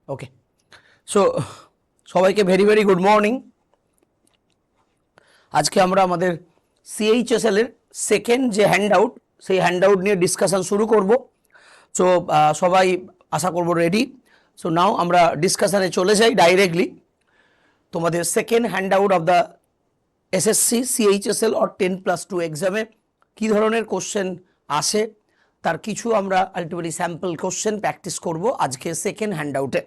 ওকে, so সবাইকে very very good morning. আজকে আমরা আমাদের সিএইচএসএল এর সেকেন্ড যে হ্যান্ডআউট, সেই হ্যান্ডআউট নিয়ে ডিসকাশন শুরু করব। সো সবাই আশা করব রেডি। সো নাও আমরা ডিসকাশনে চলে যাই ডাইরেক্টলি। তোমাদের second handout of the SSC CHSL or 10+2 এক্সামে কী ধরনের কোশ্চেন আসে তার কিছু আমরা আলটিমেটলি স্যাম্পল কোশ্চেন প্র্যাকটিস করব আজকে সেকেন্ড হ্যান্ডআউটে।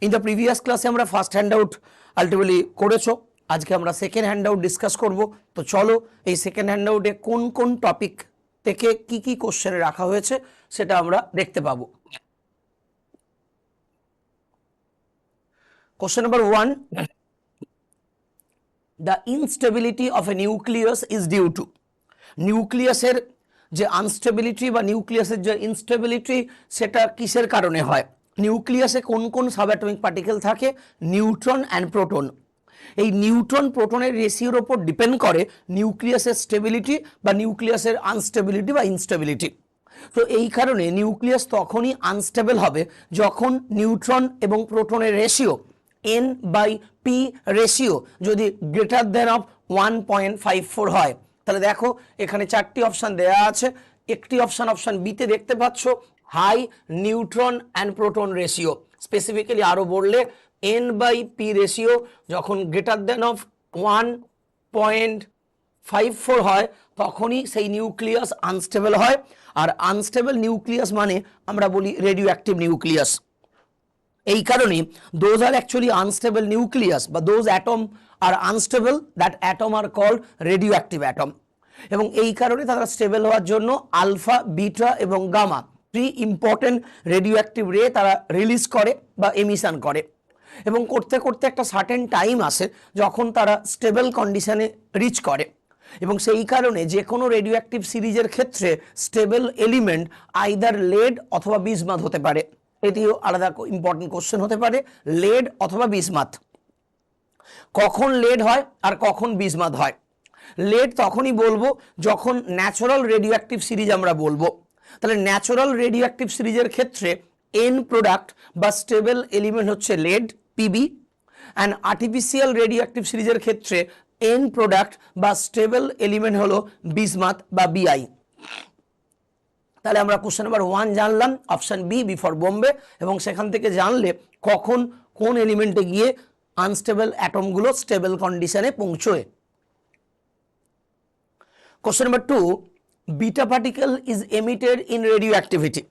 ইন দ্য প্রিভিয়াস ক্লাসে আমরা ফার্স্ট হ্যান্ডআউট আলটিমেটলি করেছো, আজকে আমরা সেকেন্ড হ্যান্ডআউট ডিসকাস করব। তো চলো এই সেকেন্ড হ্যান্ডআউটে কোন কোন টপিক থেকে কি কি কোশ্চেন রাখা হয়েছে সেটা আমরা দেখতে পাবো। Question number 1, the instability of a nucleus is due to. নিউক্লিয়াসের যে আনস্টেবিলিটি বা নিউক্লিয়াসের যে ইনস্টেবিলিটি সেটা কিসের কারণে হয়? নিউক্লিয়াসে কোন কোন সাবঅ্যাটমিক পার্টিকেল থাকে? Neutron and proton. এই নিউট্রন প্রোটনের রেশিওর ওপর ডিপেন্ড করে নিউক্লিয়াসের স্টেবিলিটি বা নিউক্লিয়াসের আনস্টেবিলিটি বা ইনস্টেবিলিটি। তো এই কারণে নিউক্লিয়াস তখনই আনস্টেবল হবে যখন নিউট্রন এবং প্রোটনের রেশিও N/P রেশিও যদি গ্রেটার দেন অফ 1.54 হয়। তাহলে দেখো এখানে চারটি অপশান দেওয়া আছে। একটি অপশান বিতে দেখতে পাচ্ছ high neutron and proton ratio. Specifically আরও বললে N/P রেশিও যখন গ্রেটার দেন অফ 1.54 হয় তখনই সেই নিউক্লিয়াস আনস্টেবল হয়। আর আনস্টেবল নিউক্লিয়াস মানে আমরা বলি রেডিও অ্যাক্টিভ নিউক্লিয়াস। এই কারণে those are actually unstable nucleus বা those atom are unstable, that atom are called radio active atom. এবং এই কারণে তারা স্টেবল হওয়ার জন্য আলফা, বিটা এবং gamma three important radio active ray তারা রিলিজ করে বা এমিশন করে। এবং করতে করতে একটা সার্টেন টাইম আসে যখন তারা স্টেবল কন্ডিশনে রিচ করে। এবং সেই কারণে যে কোনো রেডিও অ্যাক্টিভ সিরিজের ক্ষেত্রে স্টেবল এলিমেন্ট আইদার লেড অথবা বিসমাথ হতে পারে। এটিও আলাদা ইম্পর্টেন্ট কোশ্চেন হতে পারে, লেড অথবা বিসমাথ। কখন লেড হয় আর কখন বিসমাথ হয়? লেড তখনই বলবো যখন ন্যাচারাল রেডিও অ্যাক্টিভ সিরিজ আমরা বলবো। তাহলে ন্যাচারাল রেডিও অ্যাক্টিভ সিরিজের ক্ষেত্রে এন প্রোডাক্ট বা স্টেবল এলিমেন্ট হচ্ছে lead, PB. And artificial radioactive সিরিজের ক্ষেত্রে এন প্রোডাক্ট বা স্টেবল এলিমেন্ট হলো বিসমাথ বা বিআই। তাহলে আমরা কোশ্চেন নাম্বার 1 জানলাম, অপশান বি ফর বোম্বে, এবং সেখান থেকে জানলে কখন কোন এলিমেন্টে গিয়ে আনস্টেবল অ্যাটমগুলো স্টেবল কন্ডিশনে পৌঁছয়। Question number 2, beta particle is emitted in radio activity.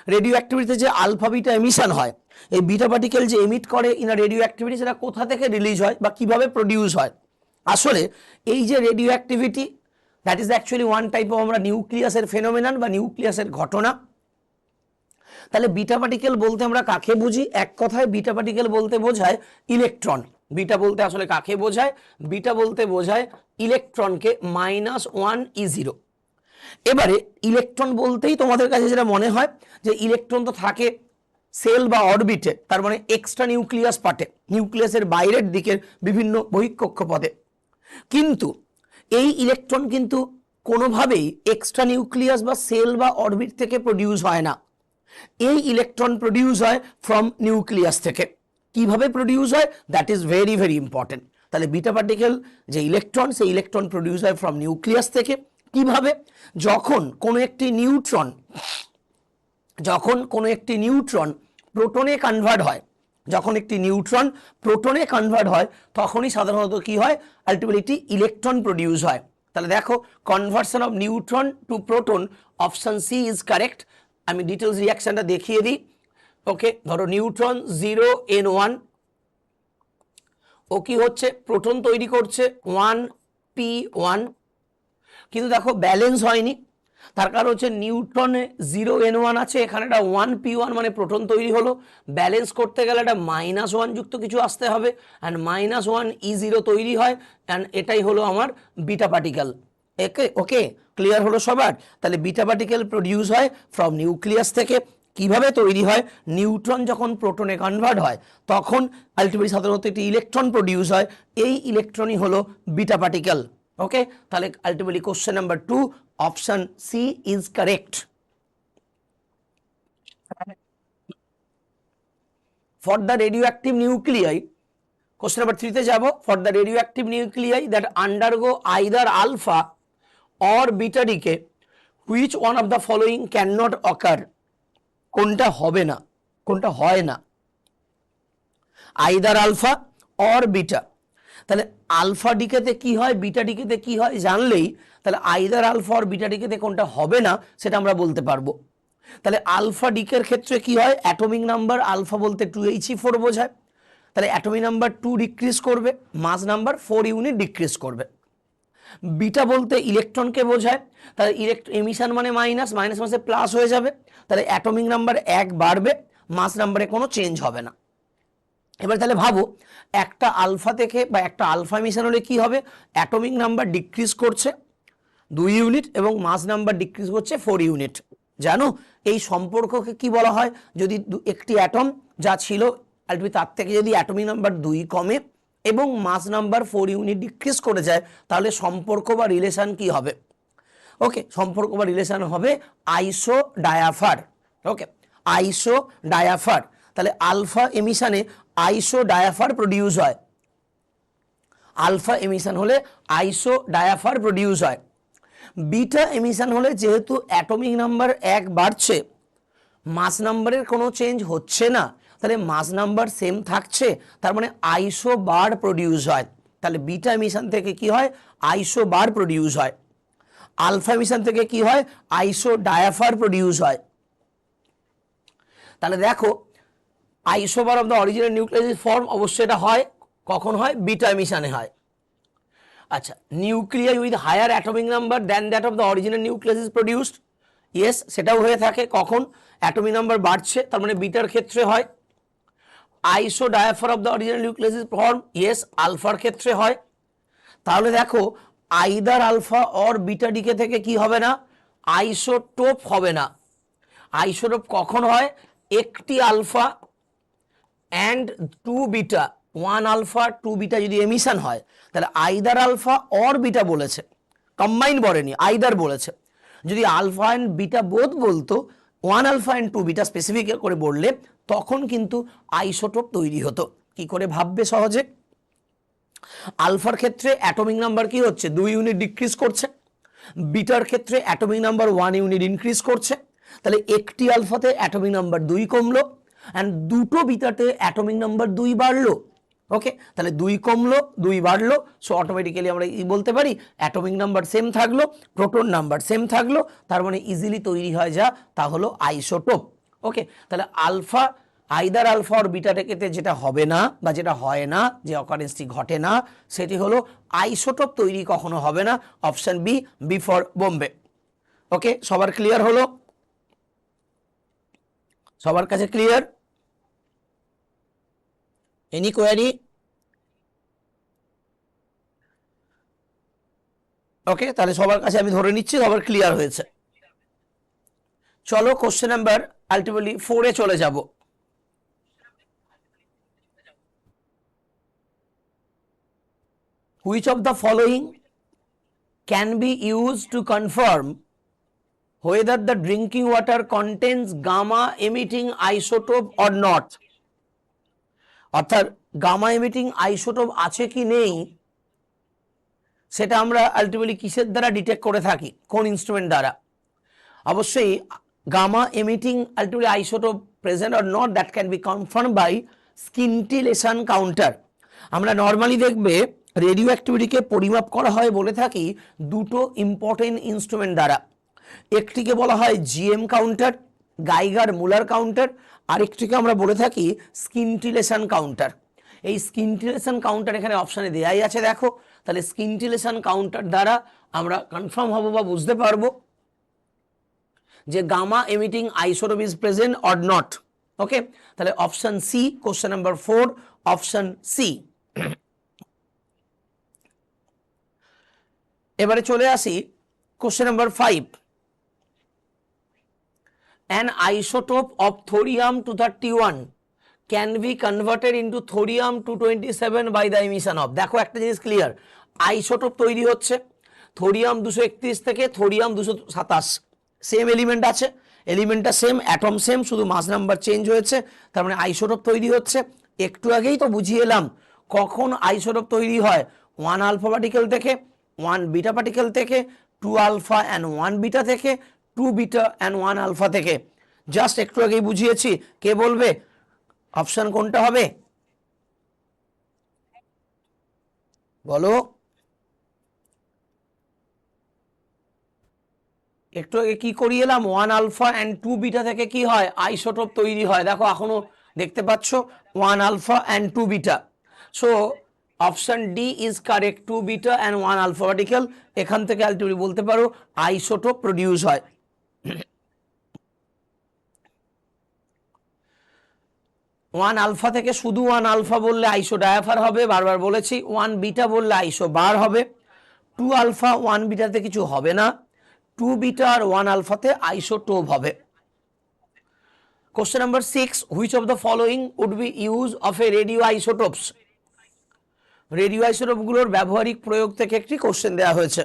Radio অ্যাক্টিভিটিতে যে আলফা বিটা এমিশন হয়, এই বিটা পার্টিকেল যে এমিট করে ইন রেডিও অ্যাক্টিভিটি সেটা কোথা থেকে রিলিজ হয় বা কিভাবে প্রডিউস হয়? আসলে এই যে radio activity, that is actually one type of আমরা নিউক্লিয়াসের ফেনোমেনন বা নিউক্লিয়াসের ঘটনা। তাহলে বিটা পার্টিকেল বলতে আমরা কাকে বুঝি? এক কথায় বিটা পার্টিকেল বলতে বোঝায় ইলেকট্রন। বিটা বলতে আসলে কাকে বোঝায়? বিটা বলতে বোঝায় ইলেকট্রনকে -1 E0। এবারে ইলেকট্রন বলতেই তোমাদের কাছে যেটা মনে হয় যে ইলেকট্রন তো থাকে সেল বা অরবিটে, তার মানে এক্সট্রা নিউক্লিয়াস পার্টে, নিউক্লিয়াসের বাইরের দিকের বিভিন্ন বহিঃকক্ষপথে। কিন্তু এই ইলেকট্রন কিন্তু কোনোভাবেই এক্সট্রা নিউক্লিয়াস বা সেল বা অরবিট থেকে প্রডিউস হয় না। এই ইলেকট্রন প্রডিউস হয় ফ্রম নিউক্লিয়াস থেকে। কিভাবে প্রডিউস হয়? That is very very important. তাহলে বিটা পার্টিকেল যে ইলেকট্রন, সেই ইলেকট্রন প্রডিউস হয় ফ্রম নিউক্লিয়াস থেকে। কিভাবে? যখন কোনো একটি নিউট্রন প্রোটনে কনভার্ট হয়, যখন একটি নিউট্রন প্রোটনে কনভার্ট হয় তখনই সাধারণত কি হয়? আলটিমেটলি ইলেকট্রন প্রডিউস হয়। তাহলে দেখো, conversion of neutron to proton, option C is correct. আমি ডিটেলস রিয়াকশনটা দেখিয়ে দিই। ওকে, ধরো নিউট্রন 0N1, ও কি হচ্ছে? প্রোটন তৈরি করছে 1p1, কিন্তু দেখো ব্যালেন্স হয়নি। তার কারণ হচ্ছে নিউট্রনে 0N1 আছে, এখানে একটা 1p1 মানে প্রোটন তৈরি হলো। ব্যালেন্স করতে গেলে একটা -1 যুক্ত কিছু আসতে হবে, অ্যান্ড -1 E0 তৈরি হয়, অ্যান্ড এটাই হলো আমার বিটা পার্টিকেল। ওকে, ক্লিয়ার হলো সবার? তাহলে বিটা পার্টিকেল প্রডিউস হয় ফ্রম নিউক্লিয়াস থেকে। কিভাবে তৈরি হয়? নিউট্রন যখন প্রোটনে কনভার্ট হয় তখন আলটিমেটলি সাধারণত একটি ইলেকট্রন প্রডিউস হয়, এই ইলেকট্রনই হলো বিটা পার্টিকেল। ওকে, তাহলে ultimately question number 2, option C is correct. For the radio active nuclei, question number 3 তে যাব, for the radio active nuclei that undergo either alpha or beta decay which one of the following can not occur, কোনটা হবে না, কোনটা হয় না, either alpha or beta. তাহলে alpha ডিকেতে কি হয়, বিটা ডিকেতে কি হয় জানলেই তাহলে আইদার আলফা অর বিটা ডিকেতে কোনটা হবে না সেটা আমরা বলতে পারবো। তাহলে আলফা ডিকের ক্ষেত্রে কি হয়, অ্যাটমিক নাম্বার আলফা বলতে 2He4 বোঝায়, তাহলে অ্যাটমিক নাম্বার 2 ডিক্রিজ করবে, মাস নাম্বার 4 ইউনিট ডিক্রিজ করবে। বিটা বলতে ইলেকট্রনকে বোঝায়, তাহলে এমিশন মানে মাইনাস, মাইনাস মাসে প্লাস হয়ে যাবে, তাহলে অ্যাটমিক নাম্বার 1 বাড়বে, মাস নাম্বারে কোনো চেঞ্জ হবে না। এবার তাহলে ভাবো একটা আলফা থেকে বা একটা আলফা এমিশন হলে কি হবে, অ্যাটমিক নাম্বার ডিক্রিজ করছে 2 ইউনিট এবং মাস নাম্বার ডিক্রিজ করছে 4 ইউনিট। জানো এই সম্পর্ককে কি বলা হয়, যদি একটি অ্যাটম যা ছিল তার থেকে যদি অ্যাটমিক নাম্বার 2 কমে এবং মাস নাম্বার 4 ইউনিট ডিক্রিজ করে যায় তাহলে সম্পর্ক বা রিলেশন কি হবে, ওকে, সম্পর্ক বা রিলেশন হবে আইসো ডায়াফার। ওকে, আইসো ডায়াফার। তাহলে আলফা এমিশনে আইসো ডায়াফার প্রডিউস হয়, আলফা এমিশন হলে আইসো ডায়াফার প্রডিউস হয়। বিটা এমিশন হলে যেহেতু অ্যাটমিক নাম্বার 1 বাড়ছে, মাস নাম্বারের কোনো চেঞ্জ হচ্ছে না, তাহলে মাস নাম্বার সেম থাকছে, তার মানে আইসো বার প্রডিউস হয়। তাহলে বিটা এমিশন থেকে কি হয়, আইসো বার প্রডিউস হয়। আলফা এমিশন থেকে কি হয়, আইসো ডায়াফার প্রডিউস হয়। তাহলে দেখো isobar of the original nucleus form অবশ্যই এটা হয়, কখন হয়, বিটা এমিশনে হয়। আচ্ছা, nuclei with higher atomic number than that of the original nucleus is produced, yes সেটাও হয়ে থাকে, কখন অ্যাটমিক নাম্বার বাড়ছে, তার মানে বিটার ক্ষেত্রে হয়। Isodiaphere of the original nucleus is form, yes আলফার ক্ষেত্রে হয়। তাহলে দেখো either alpha or beta decay থেকে কি হবে না, আইসোটোপ হবে না। আইসোটোপ কখন হয়, একটি alpha and 2 beta, 1 alpha 2 beta যদি এমিশন হয় তাহলে আইদার আলফা অর বিটা বলেছে, কম্বাইন বলেনি, আইদার বলেছে। যদি আলফা অ্যান্ড বিটা বোধ বলতো, 1 আলফা অ্যান্ড 2 বিটা স্পেসিফিক করে বললে তখন কিন্তু আইসোটোপ তৈরি হতো। কি করে ভাববে সহজে, আলফার ক্ষেত্রে অ্যাটমিক নাম্বার কি হচ্ছে 2 ইউনিট ডিক্রিজ করছে, বিটার ক্ষেত্রে অ্যাটমিক নাম্বার 1 ইউনিট ইনক্রিজ করছে, তাহলে একটি আলফাতে অ্যাটমিক নাম্বার 2 কমলো অ্যান্ড দুটো বিটাতে অ্যাটমিক নাম্বার 2 বাড়লো। ওকে, তাহলে 2 কমলো 2 বাড়লো, সো অটোমেটিক্যালি আমরা কি বলতে পারি, অ্যাটমিক নাম্বার সেম থাকলো, প্রোটন নাম্বার সেম থাকলো, তার মানে ইজিলি তৈরি হয় যা তা হলো আইসোটোপ। ওকে, তাহলে আলফা আইদার আলফা আর বিটা ডেকেতে যেটা হবে না বা যেটা হয় না, যে অকারেন্সটি ঘটে না, সেটি হলো আইসোটোপ তৈরি কখনো হবে না, option B, B for Bombay. Okay, সবার ক্লিয়ার হলো, সবার কাছে ক্লিয়ার, এনি কোয়ারি? ওকে, তাহলে সবার কাছে আমি ধরে নিচ্ছি সবার ক্লিয়ার হয়েছে। চলো কোশ্চেন নাম্বার আলটিমেটলি 4 এ চলে যাব। Which of the following can be used to confirm whether the drinking water contains gamma emitting isotope or not? অর্থাৎ গামা এমিটিং আইসোটোপ আছে কি নেই সেটা আমরা আলটিমেটলি কিসের দ্বারা ডিটেক্ট করে থাকি, কোন ইনস্ট্রুমেন্ট দ্বারা? অবশ্যই gamma emitting ultimately isotope present or not that can be confirm by scintillation counter. আমরা নর্মালি দেখবে রেডিও অ্যাক্টিভিটিকে পরিমাপ করা হয় বলে থাকি দুটো ইম্পর্টেন্ট ইনস্ট্রুমেন্ট দ্বারা, একটিকে বলা হয় জিএম কাউন্টার, গাইগার মুলার কাউন্টার, আরেকটিকে আমরা বলে থাকি স্কিনটিলেশন কাউন্টার। এই স্কিনটিলেশন কাউন্টার এখানে অপশানে দেয়াই আছে দেখো, তাহলে স্কিনটিলেশন কাউন্টার দ্বারা আমরা কনফার্ম হব বা বুঝতে পারবো যে gamma emitting isotope is present or not. Okay, তাহলে option C, question number 4, option C. এবারে চলে আসি question number 5। An isotope of thorium-231 can be converted into thorium-227 by the emission of, দেখো একটা জিনিস ক্লিয়ার, আইসোটোপ তৈরি হচ্ছে thorium 231 থেকে থোরিয়াম 227, সেম এলিমেন্ট আছে, এলিমেন্টটা সেম, অ্যাটম সেম, শুধু মাস নাম্বার চেঞ্জ হয়েছে, তার মানে আইসোটোপ তৈরি হচ্ছে। একটু আগেই তো বুঝিয়ে এলাম কখন আইসোটোপ তৈরি হয়, 1 আলফা পার্টিকেল থেকে, 1 বিটা পার্টিকেল থেকে, 2 আলফা অ্যান্ড 1 বিটা থেকে, 2 বিটা অ্যান্ড 1 আলফা থেকে। জাস্ট একটু আগেই বুঝিয়েছি। কে বলবে অপশন কোনটা হবে? বলো। একটু আগে কি করিয়ে এলাম, 1 আলফা অ্যান্ড 2 বিটা থেকে কি হয়, আইসোটোপ তৈরি হয়। দেখো এখনো দেখতে পাচ্ছ 1 alpha and 2 beta. So option D is correct, 2 beta and 1 alpha particle. এখান থেকে আলটিমেটলি বলতে পারো আইসোটোপ প্রডিউস হয়। 1 আলফা থেকে শুধু 1 আলফা বললে আইসো ডায়াফার হবে, বারবার বলেছি। 1 বিটা বললে আইসো বার হবে। 2 আলফা 1 বিটাতে কিছু হবে না, 2 বিটা আর 1 আলফাতে আইসোটোপ হবে। Question number 6, which of the following would be use of a radio isotopes? Radio আইসোটোপগুলোর ব্যবহারিক প্রয়োগ থেকে একটি কোশ্চেন দেওয়া হয়েছে।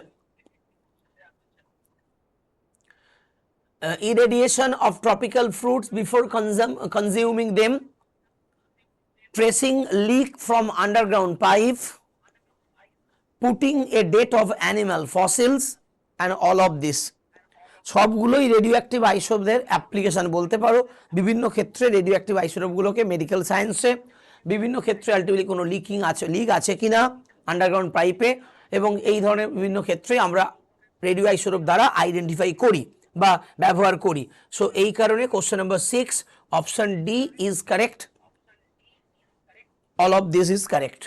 Irradiation of tropical fruits before consuming them, tracing leak from underground pipe, putting a date of animal fossils, and all of this. সবগুলোই radio active আইসোটোপদের application বলতে পারো। বিভিন্ন ক্ষেত্রে রেডিও অ্যাক্টিভ আইসোটোপগুলোকে মেডিকেল সায়েন্সে বিভিন্ন ক্ষেত্রে আলটিমেটলি কোনো লিক আছে কিনা আন্ডারগ্রাউন্ড পাইপে, এবং এই ধরনের বিভিন্ন ক্ষেত্রে আমরা রেডিও আইসোটোপ দ্বারা আইডেন্টিফাই করি বা ব্যবহার করি। সো এই কারণে question number 6 option D is correct, all of this is correct.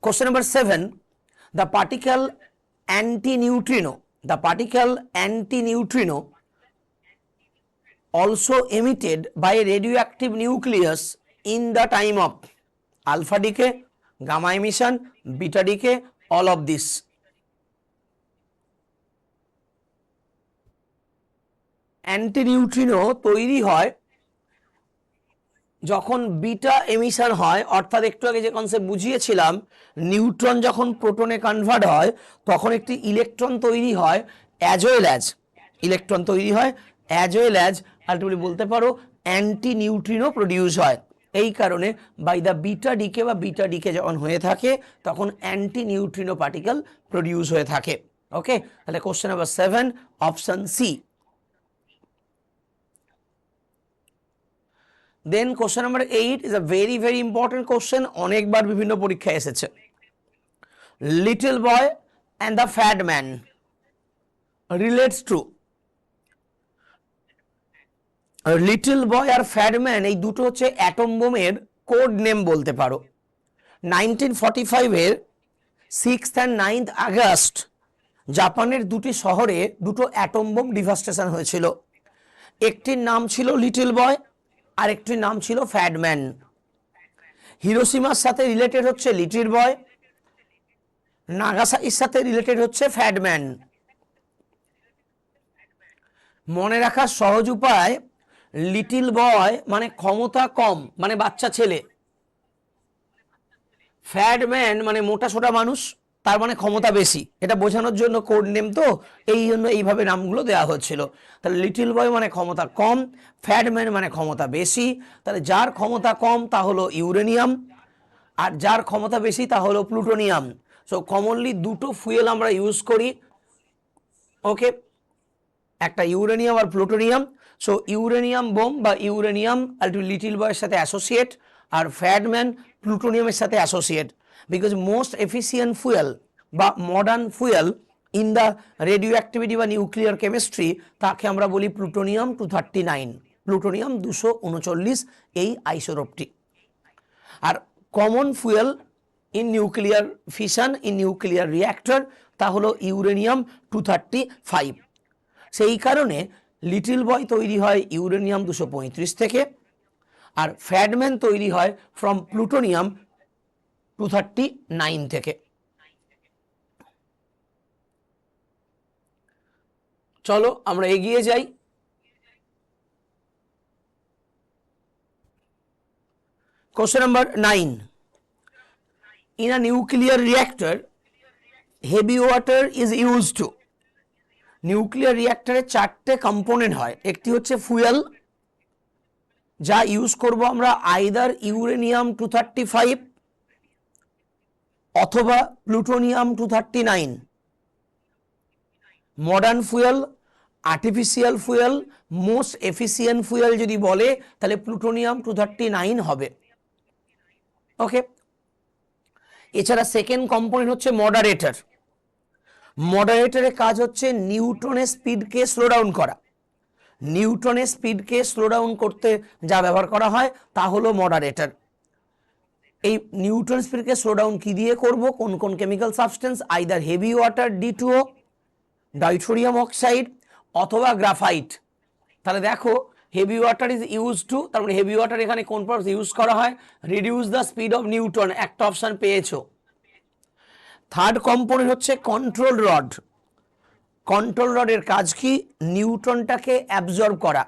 Question number 7, the particle antineutrino also emitted by a radioactive nucleus in the time of alpha decay, gamma emission, beta decay, all of this. অ্যান্টিনিউট্রিনো তৈরি হয় যখন beta emission হয়, অর্থাৎ একটু আগে যে concept বুঝিয়েছিলাম, neutron যখন প্রোটনে convert হয় তখন একটি ইলেকট্রন তৈরি হয় অ্যাজ ওয়েল অ্যাজ আলটিমেটলি বলতে পারো অ্যান্টি নিউট্রিনো প্রডিউস হয়। এই কারণে বাই দ্য বিটা ডিকে যখন হয়ে থাকে তখন অ্যান্টি নিউট্রিনো পার্টিকেল প্রডিউস হয়ে থাকে। ওকে, তাহলে question number 7 option C. Then question number 8 is a very very important question, অনেকবার বিভিন্ন পরীক্ষায় এসেছে। Little boy and the fat man relates to, little boy আর ফ্যাট ম্যান এই দুটো হচ্ছে অ্যাটম বোমের কোড নেম বলতে পারো। 1945-এর 6th and 9th আগস্ট জাপানের দুটি শহরে দুটো অ্যাটম বোম ডিভাস্টেশন হয়েছিল। একটির নাম ছিল লিটল বয় আর একটির নাম ছিল ফ্যাট ম্যান। হিরোশিমার সাথে রিলেটেড হচ্ছে লিটল বয়, নাগাসাকির সাথে রিলেটেড হচ্ছে ফ্যাট ম্যান। মনে রাখার সহজ উপায়, লিটল বয় মানে ক্ষমতা কম, মানে বাচ্চা ছেলে। ফ্যাট ম্যান মানে মোটা সোটা মানুষ, তার মানে ক্ষমতা বেশি। এটা বোঝানোর জন্য কোড নেম, তো এই জন্য এইভাবে নামগুলো দেওয়া হচ্ছিল। তাহলে লিটল বয় মানে ক্ষমতা কম, ফ্যাট ম্যান মানে ক্ষমতা বেশি। তাহলে যার ক্ষমতা কম তা হলো ইউরেনিয়াম, আর যার ক্ষমতা বেশি তা হলো প্লুটোনিয়াম। সো কমনলি দুটো ফুয়েল আমরা ইউজ করি। ওকে, একটা ইউরেনিয়াম আর প্লুটোনিয়াম। সো ইউরেনিয়াম বোম বা ইউরেনিয়াম লিটল বয়ের সাথে অ্যাসোসিয়েট, আর ফ্যাট ম্যান প্লুটোনিয়ামের সাথে associate. Because most efficient fuel বা modern fuel in the radio activity বা নিউক্লিয়ার কেমিস্ট্রি, তাকে আমরা বলি প্লুটোনিয়াম 239, প্লুটোনিয়াম 239 এই আইসোটোপটি। আর common fuel in nuclear fission, in nuclear reactor, তা হলো ইউরেনিয়াম 235। সেই কারণে লিটল বয় তৈরি হয় ইউরেনিয়াম 235 থেকে, আর ফ্যাটম্যান তৈরি হয় ফ্রম প্লুটোনিয়াম 239 থেকে। চলো আমরা এগিয়ে যাই। Question number 9, in a nuclear reactor heavy water is used to nuclear রিঅ্যাক্টরে চারটে কম্পোনেন্ট হয়, একটি হচ্ছে ফুয়েল, যা ইউজ করব আমরা আইদার ইউরেনিয়াম 235 অথবা plutonium 239। Modern fuel, artificial fuel, most efficient fuel যদি বলে তাহলে প্লুটোনিয়াম 239 হবে। ওকে, এছাড়া সেকেন্ড কম্পোনেন্ট হচ্ছে মডারেটর। মডারেটরের কাজ হচ্ছে নিউট্রনের স্পিডকে স্লো ডাউন করা। নিউট্রনের স্পিডকে স্লো ডাউন করতে যা ব্যবহার করা হয় তা হলো মডারেটর। এই নিউট্রন স্পিডকে স্লো ডাউন কি দিয়ে করব, কোন কোন chemical substance, either heavy water D2O, deuterium oxide অথবা গ্রাফাইট। তাহলে দেখো heavy water is use to, তারপরে হেভি ওয়াটার এখানে কোন পারপাস ইউজ করা হয়, reduce the speed of neutron, একটা অপশন পেয়েছো। থার্ড কম্পোনেন্ট হচ্ছে কন্ট্রোল রড। কন্ট্রোল রডের কাজ কি, নিউট্রনটাকে অ্যাবজর্ব করা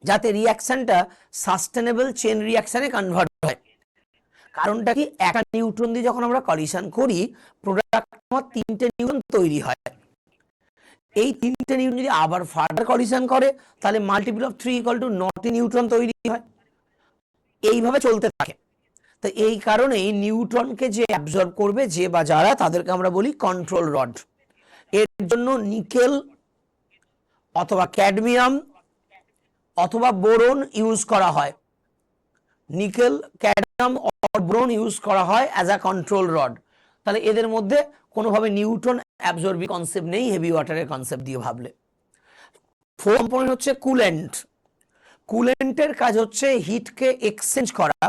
যাতে রিয়াকশনটা সাস্টেনেবল চেন রিয়াকশনে কনভার্ট হয়। কারণটা কি, একটা নিউট্রন দিয়ে যখন আমরা কলিশন করি প্রোডাক্ট আমার তিনটে নিউট্রন তৈরি হয়। এই তিনটে নিউট্রন যদি আবার ফার্দার কলিশন করে তাহলে মাল্টিপল অফ 3 = 9টি নিউট্রন তৈরি হয়। এইভাবে চলতে থাকে। তো এই কারণেই নিউট্রনকে যে অ্যাবজর্ব করবে যে বা যারা, তাদেরকে আমরা বলি কন্ট্রোল রড। এর জন্য নিকেল অথবা ক্যাডমিয়াম অথবা বোরন ইউজ করা হয়। Nickel, cadmium or boron use করা হয় অ্যাজ আ কন্ট্রোল রড। তাহলে এদের মধ্যে কোনোভাবে নিউট্রন অ্যাবজর্বিং কনসেপ্ট নেই হেভি ওয়াটারের কনসেপ্ট দিয়ে ভাবলে। ফোর্থ কম্পোনেন্ট হচ্ছে কুলেন্ট। কুলেন্টের কাজ হচ্ছে হিটকে এক্সচেঞ্জ করা,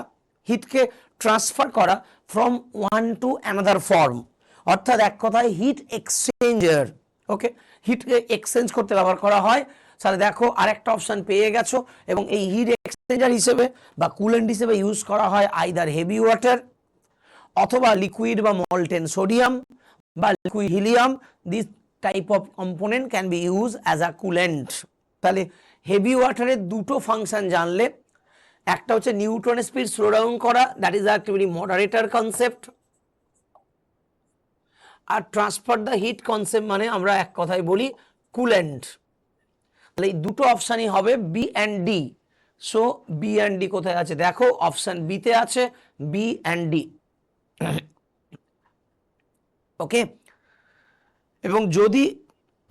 হিটকে ট্রান্সফার করা from one to another form, অর্থাৎ এক কথায় হিট এক্সচেঞ্জার। ওকে, হিটকে এক্সচেঞ্জ করতে ব্যবহার করা হয়। তাহলে দেখো আরেকটা অপশন পেয়ে গেছো, এবং এই হিট এক্সচেঞ্জার হিসেবে বা কুলেন্ট হিসেবে ইউজ করা হয় আইদার হেভি ওয়াটার অথবা লিকুইড বা মল্টেন সোডিয়াম বা liquid helium. This type of component can be use as a coolant. তাহলে হেভি ওয়াটারের দুটো ফাংশন জানলে, একটা হচ্ছে নিউট্রনের স্পিড স্লো ডাউন করা, that is activity moderator concept, আর ট্রান্সফার দ্য হিট কনসেপ্ট মানে আমরা এক কথায় বলি কুলেন্ট। তাহলে এই দুটো অপশানই হবে B and D. So B and D কোথায় আছে দেখো, অপশান বিতে আছে বি অ্যান্ড ডি। ওকে, এবং যদি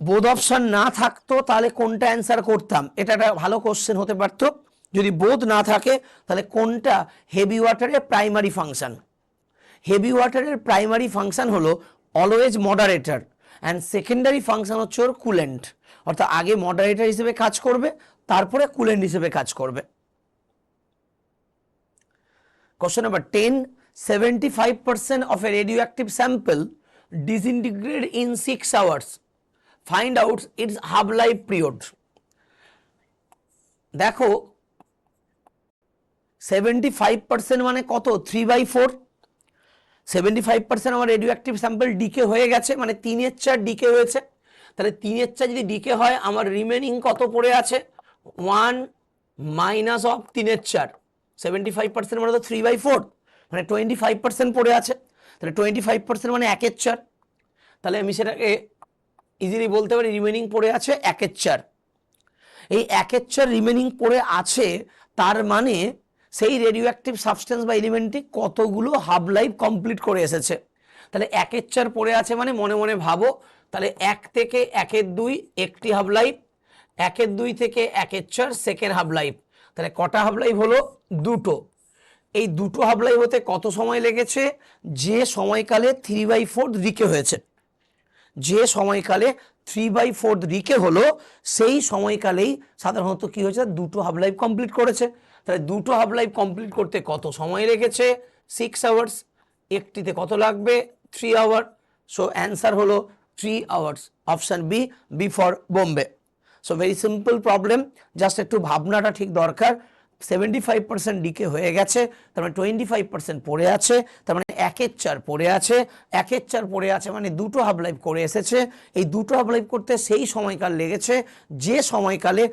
বোধ অপশন না থাকতো তাহলে কোনটা অ্যান্সার করতাম, এটা একটা ভালো কোশ্চেন হতে পারতো। যদি বোধ না থাকে তাহলে কোনটা হেভি ওয়াটারের প্রাইমারি ফাংশন। হেভি ওয়াটারের প্রাইমারি ফাংশন হলো always moderator, and secondary function হচ্ছে ওর কুলেন্ট, অর্থাৎ আগে মডারেটর হিসেবে কাজ করবে তারপরে কুলেন্ট হিসেবে কাজ করবে। Question number 10, 75% of a radioactive sample disintegrate in 6 hours. Find out its half-life period. দেখো 75% মানে কত, 3/4। 75% আমার রেডিও অ্যাক্টিভ স্যাম্পল ডিকে হয়ে গেছে, মানে 3/4 ডিকে হয়েছে। তাহলে 3/4 যদি ডিকে হয় আমার রিমেনিং কত পড়ে আছে, 1 মাইনাস অফ 3/4। 75% মানে তো 3/4, মানে 25% পড়ে আছে। তাহলে 25% মানে 1/4। তাহলে আমি সেটাকে ইজিলি বলতে পারি রিমেনিং পড়ে আছে 1/4। এই 1/4 রিমেনিং পড়ে আছে, তার মানে সেই রেডিও অ্যাক্টিভ সাবস্টেন্স বা এলিমেন্টটি কতগুলো হাফ লাইফ কমপ্লিট করে এসেছে। তাহলে 1/4 পড়ে আছে মানে মনে মনে ভাবো, তাহলে 1 থেকে 1/2 একটি হাফ লাইফ, 1/2 থেকে 1/4 সেকেন্ড হাফ লাইফ। তাহলে কটা হাফ লাইফ হলো, দুটো। এই দুটো হাফ লাইফ হতে কত সময় লেগেছে, যে সময়কালে 3/4 ডিকে হয়েছে, যে সময়কালে 3/4 ডিকে হলো সেই সময়কালেই সাধারণত কি হয়েছে, দুটো হাফ লাইফ কমপ্লিট করেছে। তাহলে দুটো হাফ লাইফ কমপ্লিট করতে কত সময় লেগেছে, 6 আওয়ার্স। একটিতে কত লাগবে, 3 আওয়ার। সো অ্যান্সার হলো 3 hours, option B, B for Bombay. So very simple problem, just একটু ভাবনাটা ঠিক দরকার। 75% ডিকে হয়ে গেছে, তার মানে 25% পড়ে আছে, তার মানে 1/4 পড়ে আছে। 1/4 পড়ে আছে মানে দুটো হাফ লাইফ করে এসেছে। এই দুটো হাফ লাইফ করতে সেই সময়কাল লেগেছে যে সময়কালে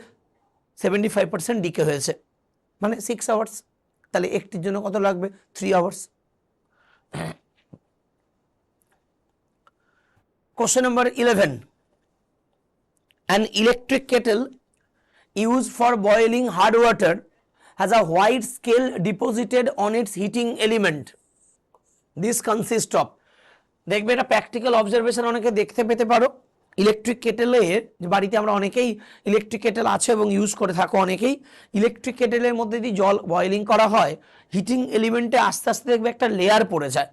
75% ডিকে হয়েছে, মানে 6 আওয়ার্স। তাহলে একটির জন্য কত লাগবে, 3 hours. Question number 11, An electric kettle used for boiling hard water has a white scale deposited on its heating element. This consists of, দেখবে এটা প্র্যাকটিক্যাল অবজারভেশন অনেকে দেখতে পেতে পারো, ইলেকট্রিক কেটেলের, বাড়িতে আমরা অনেকেই ইলেকট্রিক কেটেল আছে এবং ইউজ করে থাকো অনেকেই, ইলেকট্রিক কেটেলের মধ্যে যদি জল বয়েলিং করা হয়, হিটিং এলিমেন্টে আস্তে আস্তে দেখবে একটা লেয়ার পড়ে যায়।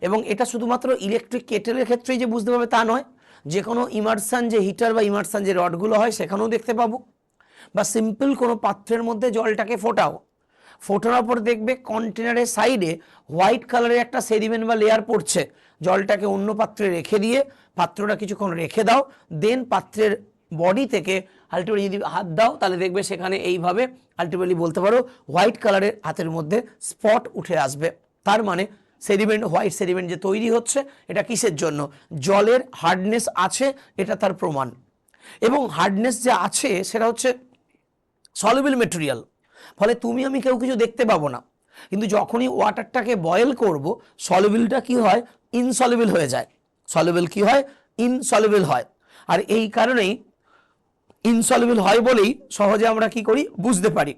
এবং এটা শুধুমাত্র ইলেকট্রিক কেটেলের ক্ষেত্রেই যে বুঝতে পারবে তা নয়, যে কোনো ইমার্সান যে হিটার বা ইমার্সান যে রডগুলো হয় সেখানেও দেখতে পাবো, বা সিম্পল কোনো পাত্রের মধ্যে জলটাকে ফোটানোর পর দেখবে কন্টেনারের সাইডে হোয়াইট কালারের একটা সেডিমেন্ট বা লেয়ার পড়ছে। জলটাকে অন্য পাত্রে রেখে দিয়ে পাত্রটা কিছুক্ষণ রেখে দাও, দেন পাত্রের বডি থেকে আলটিমেটলি যদি হাত দাও তাহলে দেখবে সেখানে এইভাবে আলটিমেটলি বলতে পারো হোয়াইট কালারের হাতের মধ্যে স্পট উঠে আসবে। তার মানে সেডিমেন্ট, হোয়াইট সেডিমেন্ট যে তৈরি হচ্ছে, এটা কিসের জন্য? জলের হার্ডনেস আছে, এটা তার প্রমাণ। এবং হার্ডনেস যে আছে সেটা হচ্ছে সলিউবল মেটেরিয়াল, ফলে তুমি আমি কেউ কিছু দেখতে পাবো না, কিন্তু যখনই ওয়াটারটাকে বয়েল করব সলিউবলটা কি হয়? ইনসলিউবল হয়ে যায়। সলিউবল কি হয়? ইনসলিউবল হয়। আর এই কারণেই ইনসলিউবল হয় বলেই সহজে আমরা কি করি? বুঝতে পারি।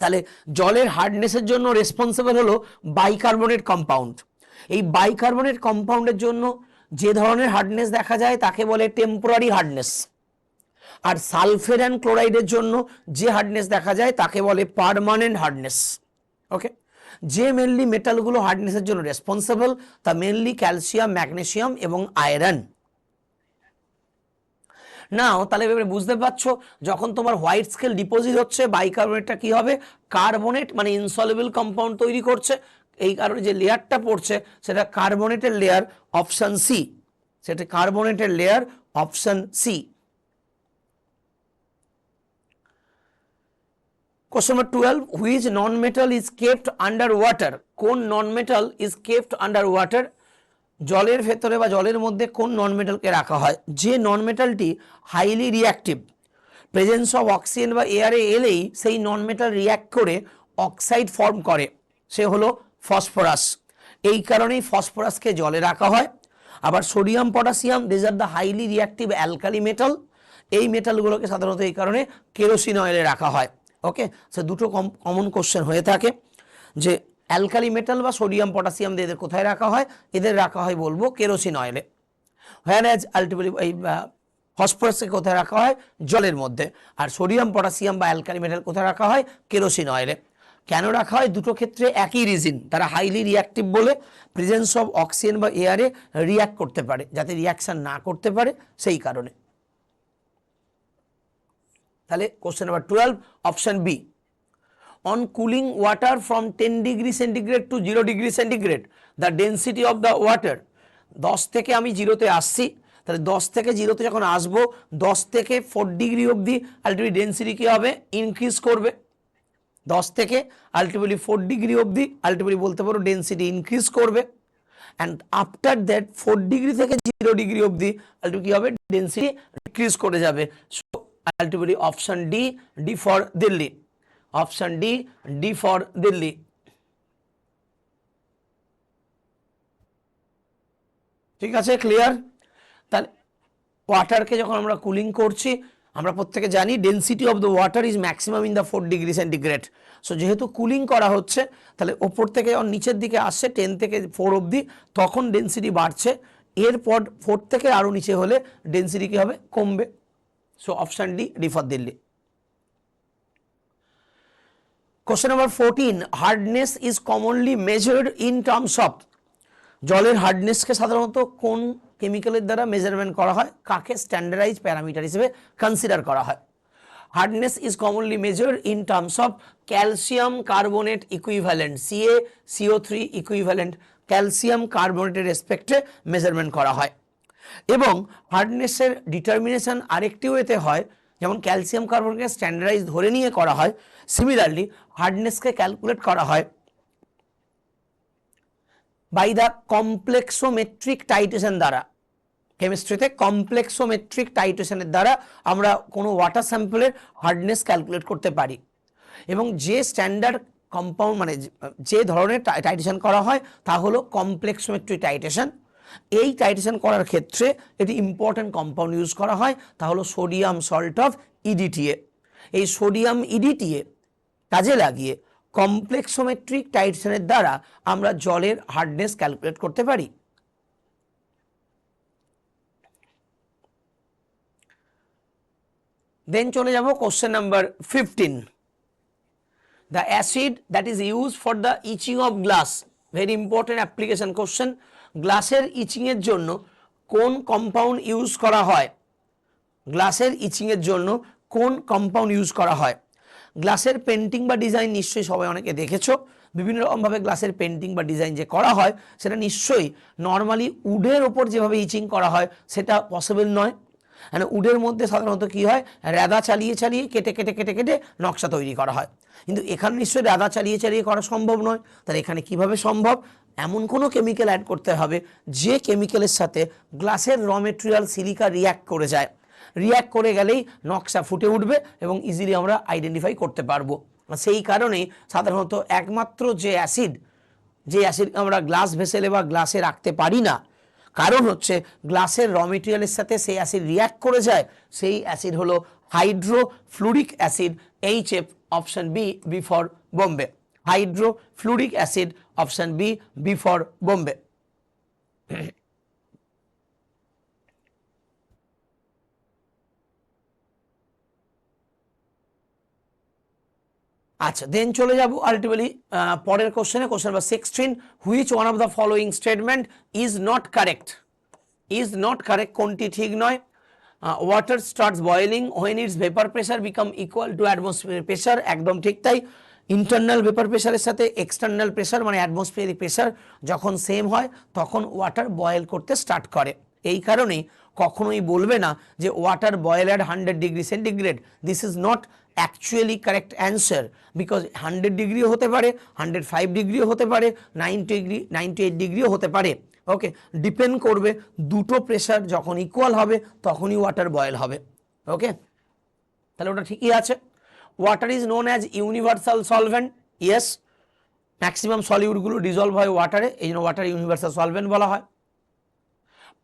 তাহলে জলের হার্ডনেসের জন্য রেসপন্সিবল হলো বাইকার্বনেট কম্পাউন্ড। এই বাইকার্বনেট কম্পাউন্ডের জন্য যে ধরনের হার্ডনেস দেখা যায় তাকে বলে টেম্পোরারি হার্ডনেস, আর সালফেট অ্যান্ড ক্লোরাইডের জন্য যে হার্ডনেস দেখা যায় তাকে বলে পার্মানেন্ট হার্ডনেস। ওকে, যে মেনলি মেটালগুলো হার্ডনেসের জন্য রেসপন্সিবল তা মেনলি ক্যালসিয়াম, ম্যাগনেসিয়াম এবং আয়রন। নাও তাহলে এবারে বুঝতে পারছো, যখন তোমার হোয়াইট স্কেল ডিপোজিট হচ্ছে, বাইকার্বনেটটা কি হবে? কার্বনেট মানে ইনসলিউবল কম্পাউন্ড তৈরি করছে। এই কারণে যে লেয়ারটা পড়ছে সেটা কার্বনেটের লেয়ার, অপশন সি, সেটা কার্বনেটের layer, option C. Question number 12, which non-metal is kept under water? কোন non-metal is kept under water? জলের ভেতরে বা জলের মধ্যে কোন নন মেটালকে রাখা হয়? যে নন মেটালটি highly reactive, presence of oxygen বা এয়ারে এলেই সেই নন মেটাল রিঅ্যাক্ট করে অক্সাইড ফর্ম করে, সে হলো ফসফরাস। এই কারণেই ফসফরাসকে জলে রাখা হয়। আবার sodium, potassium, this are the highly reactive alkali metal. এই মেটালগুলোকে সাধারণত এই কারণে কেরোসিন অয়েলে রাখা হয়। ওকে, সে দুটো কমন কোশ্চেন হয়ে থাকে যে অ্যালকালি মেটাল বা সোডিয়াম, পটাশিয়াম এদের কোথায় রাখা হয়? এদের রাখা হয় বলবো কেরোসিন অয়েলে। হোয়ারএজ আলটিমেটলি এই ফসফরাসকে কোথায় রাখা হয়? জলের মধ্যে। আর সোডিয়াম, পটাশিয়াম বা অ্যালকালি মেটাল কোথায় রাখা হয়? কেরোসিন অয়েলে। কেন রাখা হয়? দুটো ক্ষেত্রে একই রিজন, তারা হাইলি রিঅ্যাক্টিভ বলে প্রেজেন্স অফ অক্সিজেন বা এয়ারে রিঅ্যাক্ট করতে পারে, যাতে রিঅ্যাকশন না করতে পারে সেই কারণে। তাহলে question number 12, option B. On cooling water from 10 degree centigrade to 0 degree centigrade, the density of the water, 10 থেকে আমি 0তে আসছি, তাহলে 10 থেকে 0তে যখন আসবো 10 থেকে 4 ডিগ্রি অবধি আলটিমেটলি ডেন্সিটি কি হবে? ইনক্রিজ করবে। 10 থেকে আলটিমেটলি 4 ডিগ্রি অবধি আলটিমেটলি বলতে পারো ডেন্সিটি ইনক্রিজ করবে। অ্যান্ড আফটার দ্যাট 4 ডিগ্রি থেকে 0 ডিগ্রি অবধি আলটিমেটলি কি হবে? ডেন্সিটি ডিক্রিজ করে যাবে। So ultimately option D, D for Delhi. Option D, D for Delhi. ঠিক আছে, ক্লিয়ার? তাহলে ওয়াটারকে যখন আমরা কুলিং করছি, আমরা প্রত্যেকে জানি density of the water is maximum in the 4 degree centigrade. So যেহেতু কুলিং করা হচ্ছে, তাহলে ওপর থেকে যখন নিচের দিকে আসছে 10 থেকে 4 অবধি, তখন ডেন্সিটি বাড়ছে। এরপর 4 থেকে আরও নিচে হলে ডেন্সিটি কী হবে? কমবে। So option D, D for Delhi. Question number 14, hardness is commonly measured in terms of, জলের হার্ডনেসকে সাধারণত কোন কেমিক্যালের দ্বারা মেজারমেন্ট করা হয়? কাকে স্ট্যান্ডার্ডাইজ প্যারামিটার হিসেবে কনসিডার করা হয়? Hardness is commonly measured in terms of calcium carbonate equivalent, CaCO3 equivalent calcium কার্বনেটের রেসপেক্টে মেজারমেন্ট করা হয়। এবং হার্ডনেসের ডিটারমিনেশন আরেকটি ওয়েতে হয়, যেমন ক্যালসিয়াম কার্বনেটকে স্ট্যান্ডার্ডাইজ ধরে নিয়ে করা হয়, সিমিলারলি হার্ডনেসকে ক্যালকুলেট করা হয় বাই দ্য কমপ্লেক্সোমেট্রিক টাইট্রেশন দ্বারা। কেমিস্ট্রিতে কমপ্লেক্সোমেট্রিক টাইট্রেশনের দ্বারা আমরা কোনো ওয়াটার স্যাম্পলের হার্ডনেস ক্যালকুলেট করতে পারি। এবং যে স্ট্যান্ডার্ড কম্পাউন্ড মানে যে ধরনের টাইট্রেশন করা হয় তা হলো কমপ্লেক্সোমেট্রিক টাইট্রেশন। এই টাইট্রেশন করার ক্ষেত্রে এটি ইম্পর্ট্যান্ট কম্পাউন্ড ইউজ করা হয়, তা হলো সোডিয়াম সল্ট অফ ইডিটিএ। এই সোডিয়াম ইডিটিএ কাজে লাগিয়ে কমপ্লেক্সোমেট্রিক টাইট্রেশনের দ্বারা আমরা জলের হার্ডনেস ক্যালকুলেট করতে পারি। দেন চলে যাব question number 15। The acid that is used for the etching of glass, very important application question, গ্লাসের ইচিং এর জন্য কোন কম্পাউন্ড ইউজ করা হয়, গ্লাসের ইচিং এর জন্য কোন কম্পাউন্ড ইউজ করা হয়। গ্লাসের পেন্টিং বা ডিজাইন নিশ্চয়ই সবাই অনেকে দেখেছো, বিভিন্ন রকমভাবে গ্লাসের পেন্টিং বা ডিজাইন যে করা হয় সেটা নিশ্চয়ই নর্মালি উডের ওপর যেভাবে ইচিং করা হয় সেটা পসিবল নয়। মানে উডের মধ্যে সাধারণত কি হয়, রেদা চালিয়ে চালিয়ে কেটে কেটে কেটে কেটে নকশা তৈরি করা হয়, কিন্তু এখানে নিশ্চয়ই রেদা চালিয়ে চালিয়ে করা সম্ভব নয়। তাহলে এখানে কিভাবে সম্ভব, এমন কোনো কেমিক্যাল অ্যাড করতে হবে যে কেমিক্যালের সাথে গ্লাসের র মেটেরিয়াল সিলিকা রিয়্যাক্ট করে যায়, রিয়্যাক্ট করে গেলেই নকশা ফুটে উঠবে এবং ইজিলি আমরা আইডেন্টিফাই করতে পারবো। সেই কারণেই সাধারণত একমাত্র যে অ্যাসিড আমরা গ্লাস ভেসেলে বা গ্লাসে রাখতে পারি না, কারণ হচ্ছে গ্লাসের র মেটেরিয়ালের সাথে সেই অ্যাসিড রিয়্যাক্ট করে যায়, সেই অ্যাসিড হলো hydrofluoric acid, HF, option B, B for Bombay. Hydrofluoric acid, option B, B for Bombay. আচ্ছা, দেন চলে যাব আলটিমেটলি পরের কোশ্চেনে, question number 16, which one of the following statement is not correct. Is not correct কোনটি ঠিক নয়। Water starts boiling when its vapour pressure become equal to atmospheric pressure, একদম ঠিক তাই। ইন্টারনাল ভেপার প্রেসারের সাথে এক্সটার্নাল প্রেসার মানে অ্যাটমসফিয়ারিক প্রেসার যখন সেম হয় তখন ওয়াটার বয়েল করতে স্টার্ট করে। এই কারণেই কখনোই বলবে না যে water boil at 100 degree centigrade, this is not actually correct answer, because 100 ডিগ্রিও হতে পারে, 105 ডিগ্রিও হতে পারে, 98 ডিগ্রিও হতে পারে। ওকে, ডিপেন্ড করবে দুটো প্রেসার যখন ইকুয়াল হবে তখনই ওয়াটার বয়েল হবে। ওকে, তাহলে ওটা ঠিকই আছে। Water is known as universal solvent, yes, maximum সলিউডগুলো ডিজলভ হয় ওয়াটারে, এই জন্য ওয়াটার ইউনিভার্সাল সলভেন্ট বলা হয়।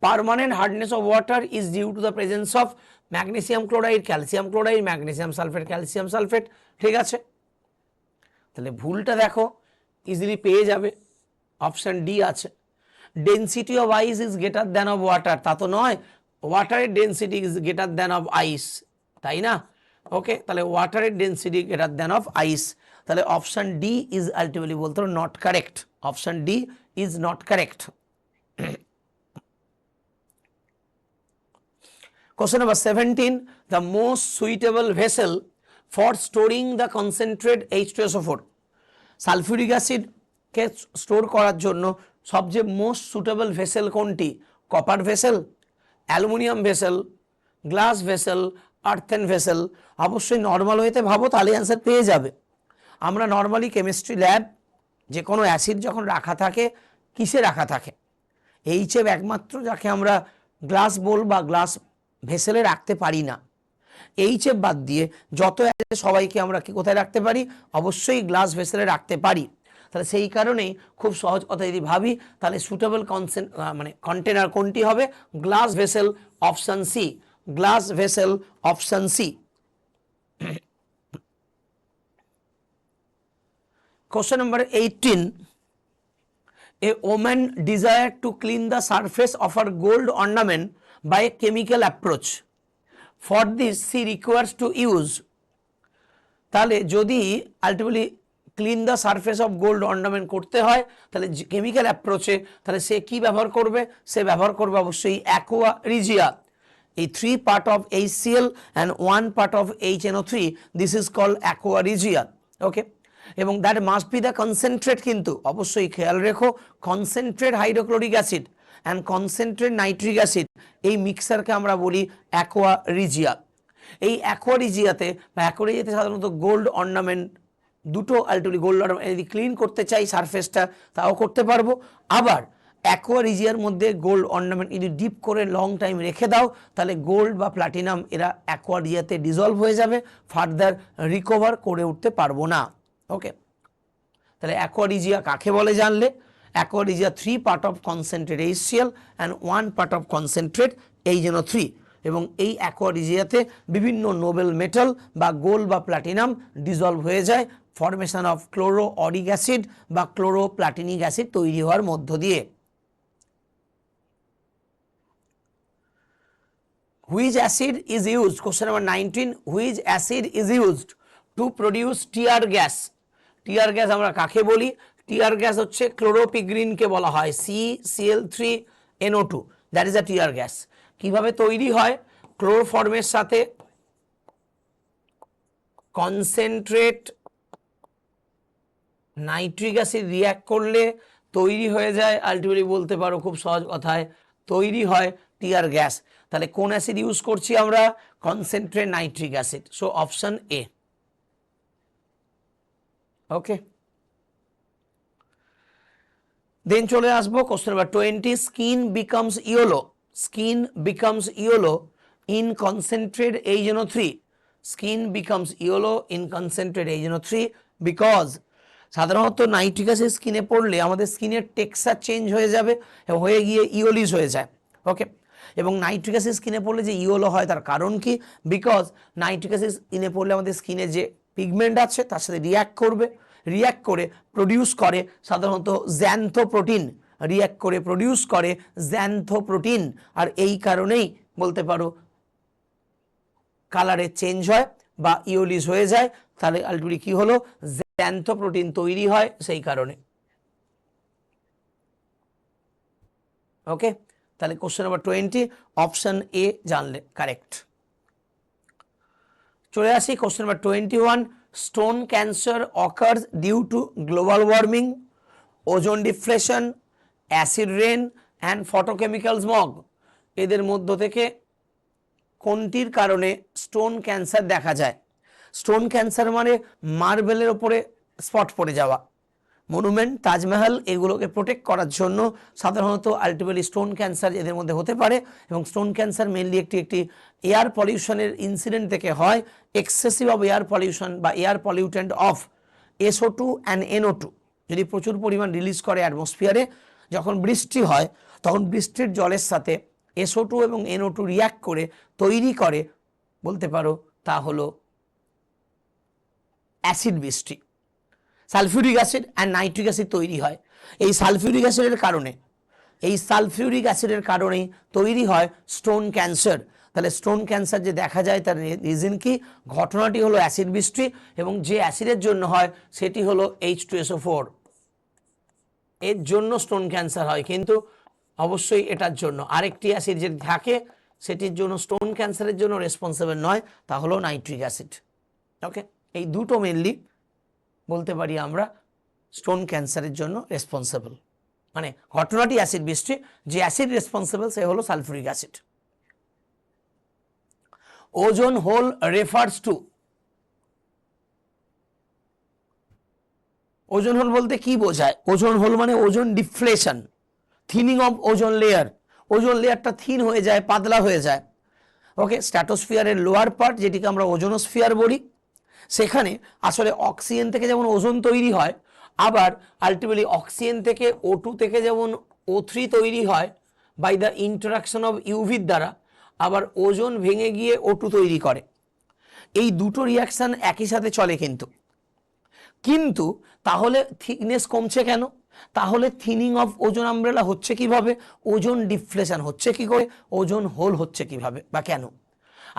Permanent hardness of water is due to the presence of magnesium chloride, calcium chloride, magnesium sulphate, calcium sulphate, ঠিক আছে। তাহলে ভুলটা দেখো, ইজিলি পেয়ে যাবে, অপশন ডি আছে। Density of ice is greater than of water, তা তো নয়, ওয়াটারের density is greater than of আইস, তাই না। ওকে, তাহলে ওয়াটারের ডেন্সিটি গ্রেটার দ্যান অফ আইস, তাহলে অপশন ডি ইজ আলটিমেটলি বলতে হবে not correct, option D is not correct. Question number 17, the most suitable vessel for storing the concentrate H2SO4, sulphuric অ্যাসিডকে store করার জন্য সবচেয়ে মোস্ট সুটেবল ভেসেল কোনটি? Copper vessel, aluminium vessel, glass vessel, earthen vessel. অবশ্যই normal ওয়েতে ভাবো তাহলে answer পেয়ে যাবে। আমরা নর্মালি কেমিস্ট্রি ল্যাব যে কোনো অ্যাসিড যখন রাখা থাকে কিসে রাখা থাকে, HF একমাত্র যাকে আমরা গ্লাস বোল বা গ্লাস ভেসেলে রাখতে পারি না। HF বাদ দিয়ে যত সবাইকে আমরা কি কোথায় রাখতে পারি? অবশ্যই গ্লাস ভেসেলে রাখতে পারি। তাহলে সেই কারণেই খুব সহজ কথা যদি ভাবি তাহলে সুটেবল কন্টেনার কোনটি হবে? Glass vessel, option C, glass vessel, option C. Question number 18, a woman desired to clean the surface of her gold ornament by a chemical approach. For this she requires to use, তাহলে যদি ultimately clean the surface of gold ornament করতে হয় তাহলে chemical অ্যাপ্রোচে তাহলে সে কি ব্যবহার করবে? সে ব্যবহার করবে অবশ্যই অ্যাকোয়া রিজিয়া। এই 3 part of HCl and 1 part of HNO3, this is called aqua regia. Okay, এবং that must be the concentrate, কিন্তু অবশ্যই খেয়াল রেখো concentrate hydrochloric acid and concentrate nitric acid, এই মিক্সারকে আমরা বলি অ্যাকোয়া রিজিয়া। এই অ্যাকোয়া রিজিয়াতে বা অ্যাকোয়া রিজিয়াতে সাধারণত গোল্ড অর্নামেন্ট দুটো আলটিমেটলি গোল্ড অর্নামেন্ট যদি ক্লিন করতে চাই সারফেসটা তাও করতে পারবো। আবার অ্যাকোয়া রিজিয়ার মধ্যে গোল্ড অর্নামেন্ট যদি ডিপ করে লং টাইম রেখে দাও তাহলে গোল্ড বা প্লাটিনাম এরা অ্যাকোয়া রিজিয়াতে ডিজলভ হয়ে যাবে, ফার্দার রিকভার করে উঠতে পারবো না। ওকে, তাহলে অ্যাকোয়া রিজিয়া কাকে বলে জানলে, aqua regia 3 part of concentrate HCl and 1 part of concentrate HNO3 এবং এই aqua regiaতে বিভিন্ন নোবেল মেটাল বা গোল্ড বা প্লাটিনাম ডিজলভ হয়ে যায় formation of chloro Arik acid বা ক্লোরো প্লাটিনিক অ্যাসিড তৈরি হওয়ার মধ্য দিয়ে। Which acid is used? Question number 19. Which acid is used to produce tear gas? Tear gas আমরা কাকে বলি? টিয়ার গ্যাস হচ্ছে ক্লোরোপিগ্রিনকে বলা হয় CCl3NO2, that is a tear gas. কিভাবে তৈরি হয়? ক্লোরোফর্মের সাথে কনসেন্ট্রেট নাইট্রিক অ্যাসিড রিঅ্যাক্ট করলে তৈরি হয়ে যায়, আলটিমেটলি বলতে পারো খুব সহজ কথায় তৈরি হয় টিয়ার গ্যাস। তাহলে কোন অ্যাসিড ইউজ করছি আমরা? Concentrate nitric acid. So option A. Okay, then চলে আসবো question number 20। Skin becomes yellow, skin becomes yellow in concentrate HNO3, skin becomes yellow in concentrate HNO3 because সাধারণত নাইট্রিক অ্যাসিড স্কিনে পড়লে আমাদের স্কিনের টেক্সচার চেঞ্জ হয়ে যাবে এবং হয়ে গিয়ে ইওলিস হয়ে যায়। ওকে, এবং নাইট্রিক অ্যাসিড স্কিনে পড়লে যে ইয়েলো হয় তার কারণ কি? বিকজ নাইট্রিক অ্যাসিড স্কিনে পড়লে আমাদের স্কিনে যে পিগমেন্ট আছে তার সাথে রিঅ্যাক্ট করবে, রিঅ্যাক্ট করে প্রডিউস করে সাধারণত জ্যান্থোপ্রোটিন, রিঅ্যাক্ট করে প্রডিউস করে জ্যান্থোপ্রোটিন, আর এই কারণেই বলতে পারো কালারে চেঞ্জ হয় বা ইওলিস হয়ে যায়। তাহলে আলটিমেটলি কি হলো? জ্যান্থোপ্রোটিন তৈরি হয় সেই কারণে। ওকে, তাহলে কোশ্চেন নাম্বার 20 অপশন এ জানলে কারেক্ট। চলে আসি question number 21। Stone cancer occurs due to global warming, ozone deflation, acid rain and photochemical smog. এদের মধ্য থেকে কোনটির কারণে স্টোন ক্যান্সার দেখা যায়? স্টোন ক্যান্সার মানে মার্বেলের ওপরে স্পট পড়ে যাওয়া, মনুমেন্ট, তাজমহল, এগুলোকে প্রোটেক্ট করার জন্য সাধারণত আলটিমেটলি স্টোন ক্যান্সার এদের মধ্যে হতে পারে। এবং স্টোন ক্যান্সার মেনলি একটি এয়ার পলিউশনের ইনসিডেন্ট থেকে হয়। এক্সেসিভ অফ এয়ার পলিউশন বা air pollutant of SO2 and NO2 যদি প্রচুর পরিমাণ রিলিজ করে অ্যাটমসফিয়ারে, যখন বৃষ্টি হয় তখন বৃষ্টির জলের সাথে SO2 এবং NO2 রিঅ্যাক্ট করে তৈরি করে বলতে পারো তা হলো অ্যাসিড বৃষ্টি। Sulphuric acid and nitric acid তৈরি হয়। এই সালফিউরিক অ্যাসিডের কারণেই তৈরি হয় স্টোন ক্যান্সার। তাহলে স্টোন ক্যান্সার যে দেখা যায় তার রিজন কি? ঘটনাটি হলো অ্যাসিড বৃষ্টি, এবং যে অ্যাসিডের জন্য হয় সেটি হলো H2SO4, এর জন্য স্টোন ক্যান্সার হয়। কিন্তু অবশ্যই এটার জন্য আরেকটি অ্যাসিড যদি থাকে সেটির জন্য স্টোন ক্যান্সারের জন্য রেসপন্সিবল নয়, তা হলো নাইট্রিক অ্যাসিড। ওকে, এই দুটো মেনলি বলতে পারি আমরা স্টোন ক্যান্সারের জন্য রেসপন্সিবল, মানে ঘটনাটি অ্যাসিড বৃষ্টি, যে অ্যাসিড রেসপন্সিবল সে হলো sulphuric acid. Ozone hole refers to, ozone hole বলতে কি বোঝায়? ওজোন হোল মানে ozone deflation, thinning of ozone layer, ozone লেয়ারটা থিন হয়ে যায়, পাতলা হয়ে যায়। ওকে, স্ট্র্যাটোস্ফিয়ারের লোয়ার পার্ট যেটিকে আমরা ওজোনোস্ফিয়ার বলি, সেখানে আসলে অক্সিজেন থেকে যেমন ওজোন তৈরি হয়, আবার আলটিমেটলি অক্সিজেন থেকে O2 থেকে যেমন O3 তৈরি হয় বাই দ্য ইন্টারাকশন অফ ইউভির দ্বারা, আবার ওজোন ভেঙে গিয়ে O2 তৈরি করে। এই দুটো রিয়াকশন একই সাথে চলে কিন্তু তাহলে থিকনেস কমছে কেন? তাহলে থিনিং অফ ওজোন আমব্রেলা হচ্ছে কিভাবে? ওজোন ডিফ্লেশন হচ্ছে কি করে? ওজোন হোল হচ্ছে কিভাবে বা কেন?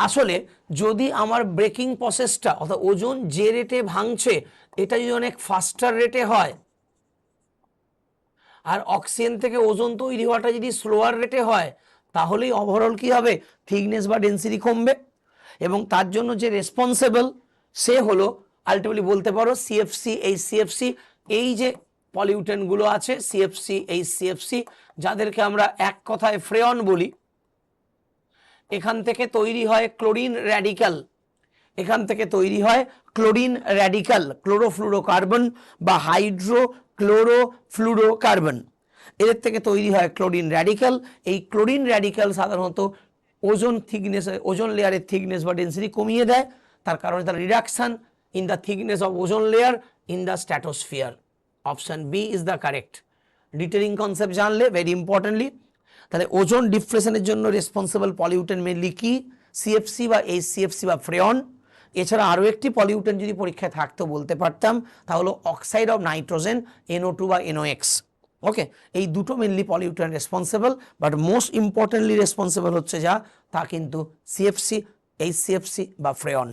আসলে যদি আমার ব্রেকিং প্রসেসটা অর্থাৎ ওজোন যে রেটে ভাঙছে এটা যদি অনেক ফাস্টার রেটে হয়, আর অক্সিজেন থেকে ওজোন তৈরি হওয়াটা যদি স্লোয়ার রেটে হয়, তাহলেই ওভারঅল কি হবে? থিকনেস বা ডেন্সিটি কমবে। এবং তার জন্য যে রেসপন্সিবল সে হলো আলটিমেটলি বলতে পারো CFC, HCFC, এই যে পলিউটেন্টগুলো আছে CFC, HCFC, যাদেরকে আমরা এক কথায় ফ্রেয়ন বলি। এখান থেকে তৈরি হয় ক্লোরিন র্যাডিক্যাল, এখান থেকে তৈরি হয় ক্লোরিন র্যাডিক্যাল, ক্লোরোফ্লুরোকার্বন বা হাইড্রোক্লোরোফ্লুরোকার্বন, এদের থেকে তৈরি হয় ক্লোরিন র্যাডিক্যাল। এই ক্লোরিন র্যাডিক্যাল সাধারণত ওজোন থিকনেস, ওজোন লেয়ারের থিকনেস বা ডেন্সিটি কমিয়ে দেয়। তার কারণে তার reduction in the thickness of ozone layer in the stratosphere. Option B is the correct. Detailing concept জানলে ভেরি ইম্পর্টেন্টলি। তাহলে ওজোন ডিপ্রেশনের জন্য রেসপন্সিবল পলিউটেন্ট মেনলি কি? সিএফসি বা এইচসিএফসি বা ফ্রেয়ন। এছাড়া আরও একটি পলিউটেন্ট যদি পরীক্ষায় থাকতো বলতে পারতাম, তা হলো অক্সাইড অফ নাইট্রোজেন, NO2 বা NOx। ওকে, এই দুটো mainly pollutant responsible, but most importantly responsible হচ্ছে যা, তা কিন্তু সিএফসি, এইচসিএফসি বা freon.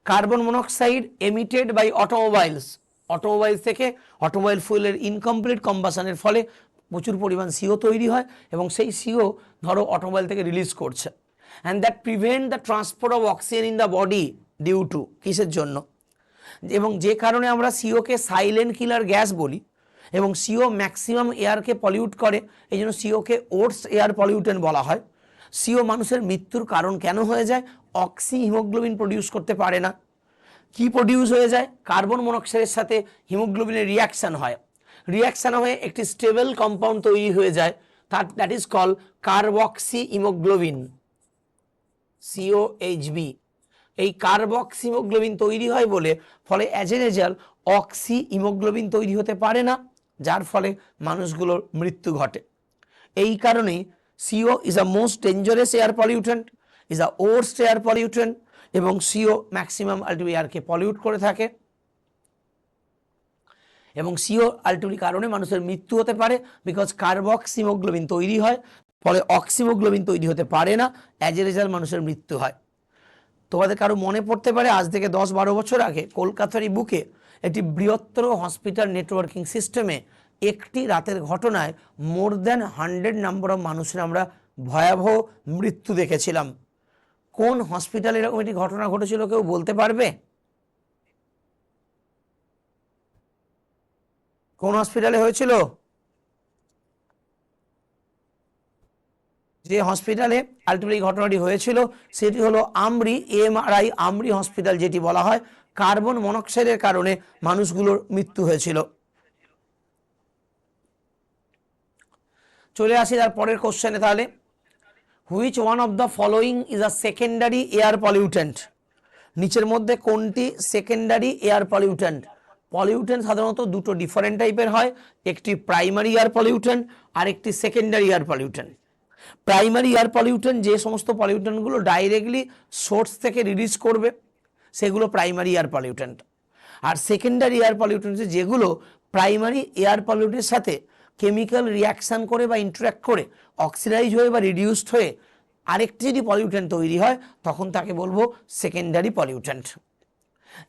Carbon monoxide emitted by automobiles থেকে অটোমোবাইল ফুয়েলের ইনকমপ্লিট কম্বাসনের ফলে প্রচুর পরিমাণ CO তৈরি হয়, এবং সেই CO ধরো অটোমোবাইল থেকে রিলিজ করছে, and that prevent the transport of oxygen in the body due to, কিসের জন্য? এবং যে কারণে আমরা CO কে সাইলেন্ট কিলার গ্যাস বলি, এবং CO ম্যাক্সিমাম এয়ারকে পলিউট করে, এই জন্য CO কে ওটস এয়ার পলিউটেন্ট বলা হয়। CO মানুষের মৃত্যুর কারণ কেন হয়ে যায়? অক্সি হিমোগ্লোবিন প্রডিউস করতে পারে না। কি প্রডিউস হয়ে যায়? কার্বন মনোক্সাইডের সাথে হিমোগ্লোবিনের রিয়াকশান হয়, রিয়াকশান হয়ে একটি স্টেবল কম্পাউন্ড তৈরি হয়ে যায়, that is call carboxy haemoglobin, COHB। এই কার্বক্সি হিমোগ্লোবিন তৈরি হয় বলে ফলে as a result oxy haemoglobin তৈরি হতে পারে না, যার ফলে মানুষগুলোর মৃত্যু ঘটে। এই কারণেই CO is a most dangerous air pollutant, is a worst air pollutant, এবং CO ম্যাক্সিমাম আলটিমেটলি এয়ারকে পলিউট করে থাকে, এবং CO আলটিমেটলি কারণে মানুষের মৃত্যু হতে পারে, বিকজ কার্বক্সি হিমোগ্লোবিন তৈরি হয়, ফলে অক্সিমোগ্লোবিন তৈরি হতে পারে না, অ্যাজ এ রেজাল্ট মানুষের মৃত্যু হয়। তোমাদের কারো মনে পড়তে পারে আজ থেকে 10-12 বছর আগে কলকাতারই বুকে একটি বৃহত্তর হসপিটাল নেটওয়ার্কিং সিস্টেমে একটি রাতের ঘটনায় মোর দ্যান 100 নাম্বার অফ মানুষের আমরা ভয়াবহ মৃত্যু দেখেছিলাম। কোন হসপিটালে এরকম একটি ঘটনা ঘটেছিল কেউ বলতে পারবে? কোন হসপিটালে হয়েছিল? যে হসপিটালে আলটিমেটলি ঘটনাটি হয়েছিল সেটি হলো আমরি, MRI আমরি হসপিটাল, যেটি বলা হয় কার্বন মনোক্সাইডের কারণে মানুষগুলোর মৃত্যু হয়েছিল। চলে আসি তার পরের কোশ্চেনে। তাহলে which one of the following is a secondary air pollutant? নিচের মধ্যে কোনটি সেকেন্ডারি এয়ার পলিউটেন্ট? পলিউটেন্ট সাধারণত দুটো ডিফারেন্ট টাইপের হয়, একটি প্রাইমারি এয়ার পলিউটেন্ট আর একটি secondary air pollutant. Primary air pollutant যে সমস্ত পলিউটেন্টগুলো ডাইরেক্টলি সোর্স থেকে রিলিজ করবে সেগুলো প্রাইমারি এয়ার পলিউটেন্ট। আর সেকেন্ডারি এয়ার পলিউটেন্ট যেগুলো প্রাইমারি এয়ার পলিউটেন্টের সাথে কেমিক্যাল রিয়াকশান করে বা ইন্টারাক্ট করে অক্সিডাইজ হয়ে বা রিডিউসড হয়ে আরেকটি যদি পলিউটেন্ট তৈরি হয় তখন তাকে বলবো সেকেন্ডারি পলিউটেন্ট।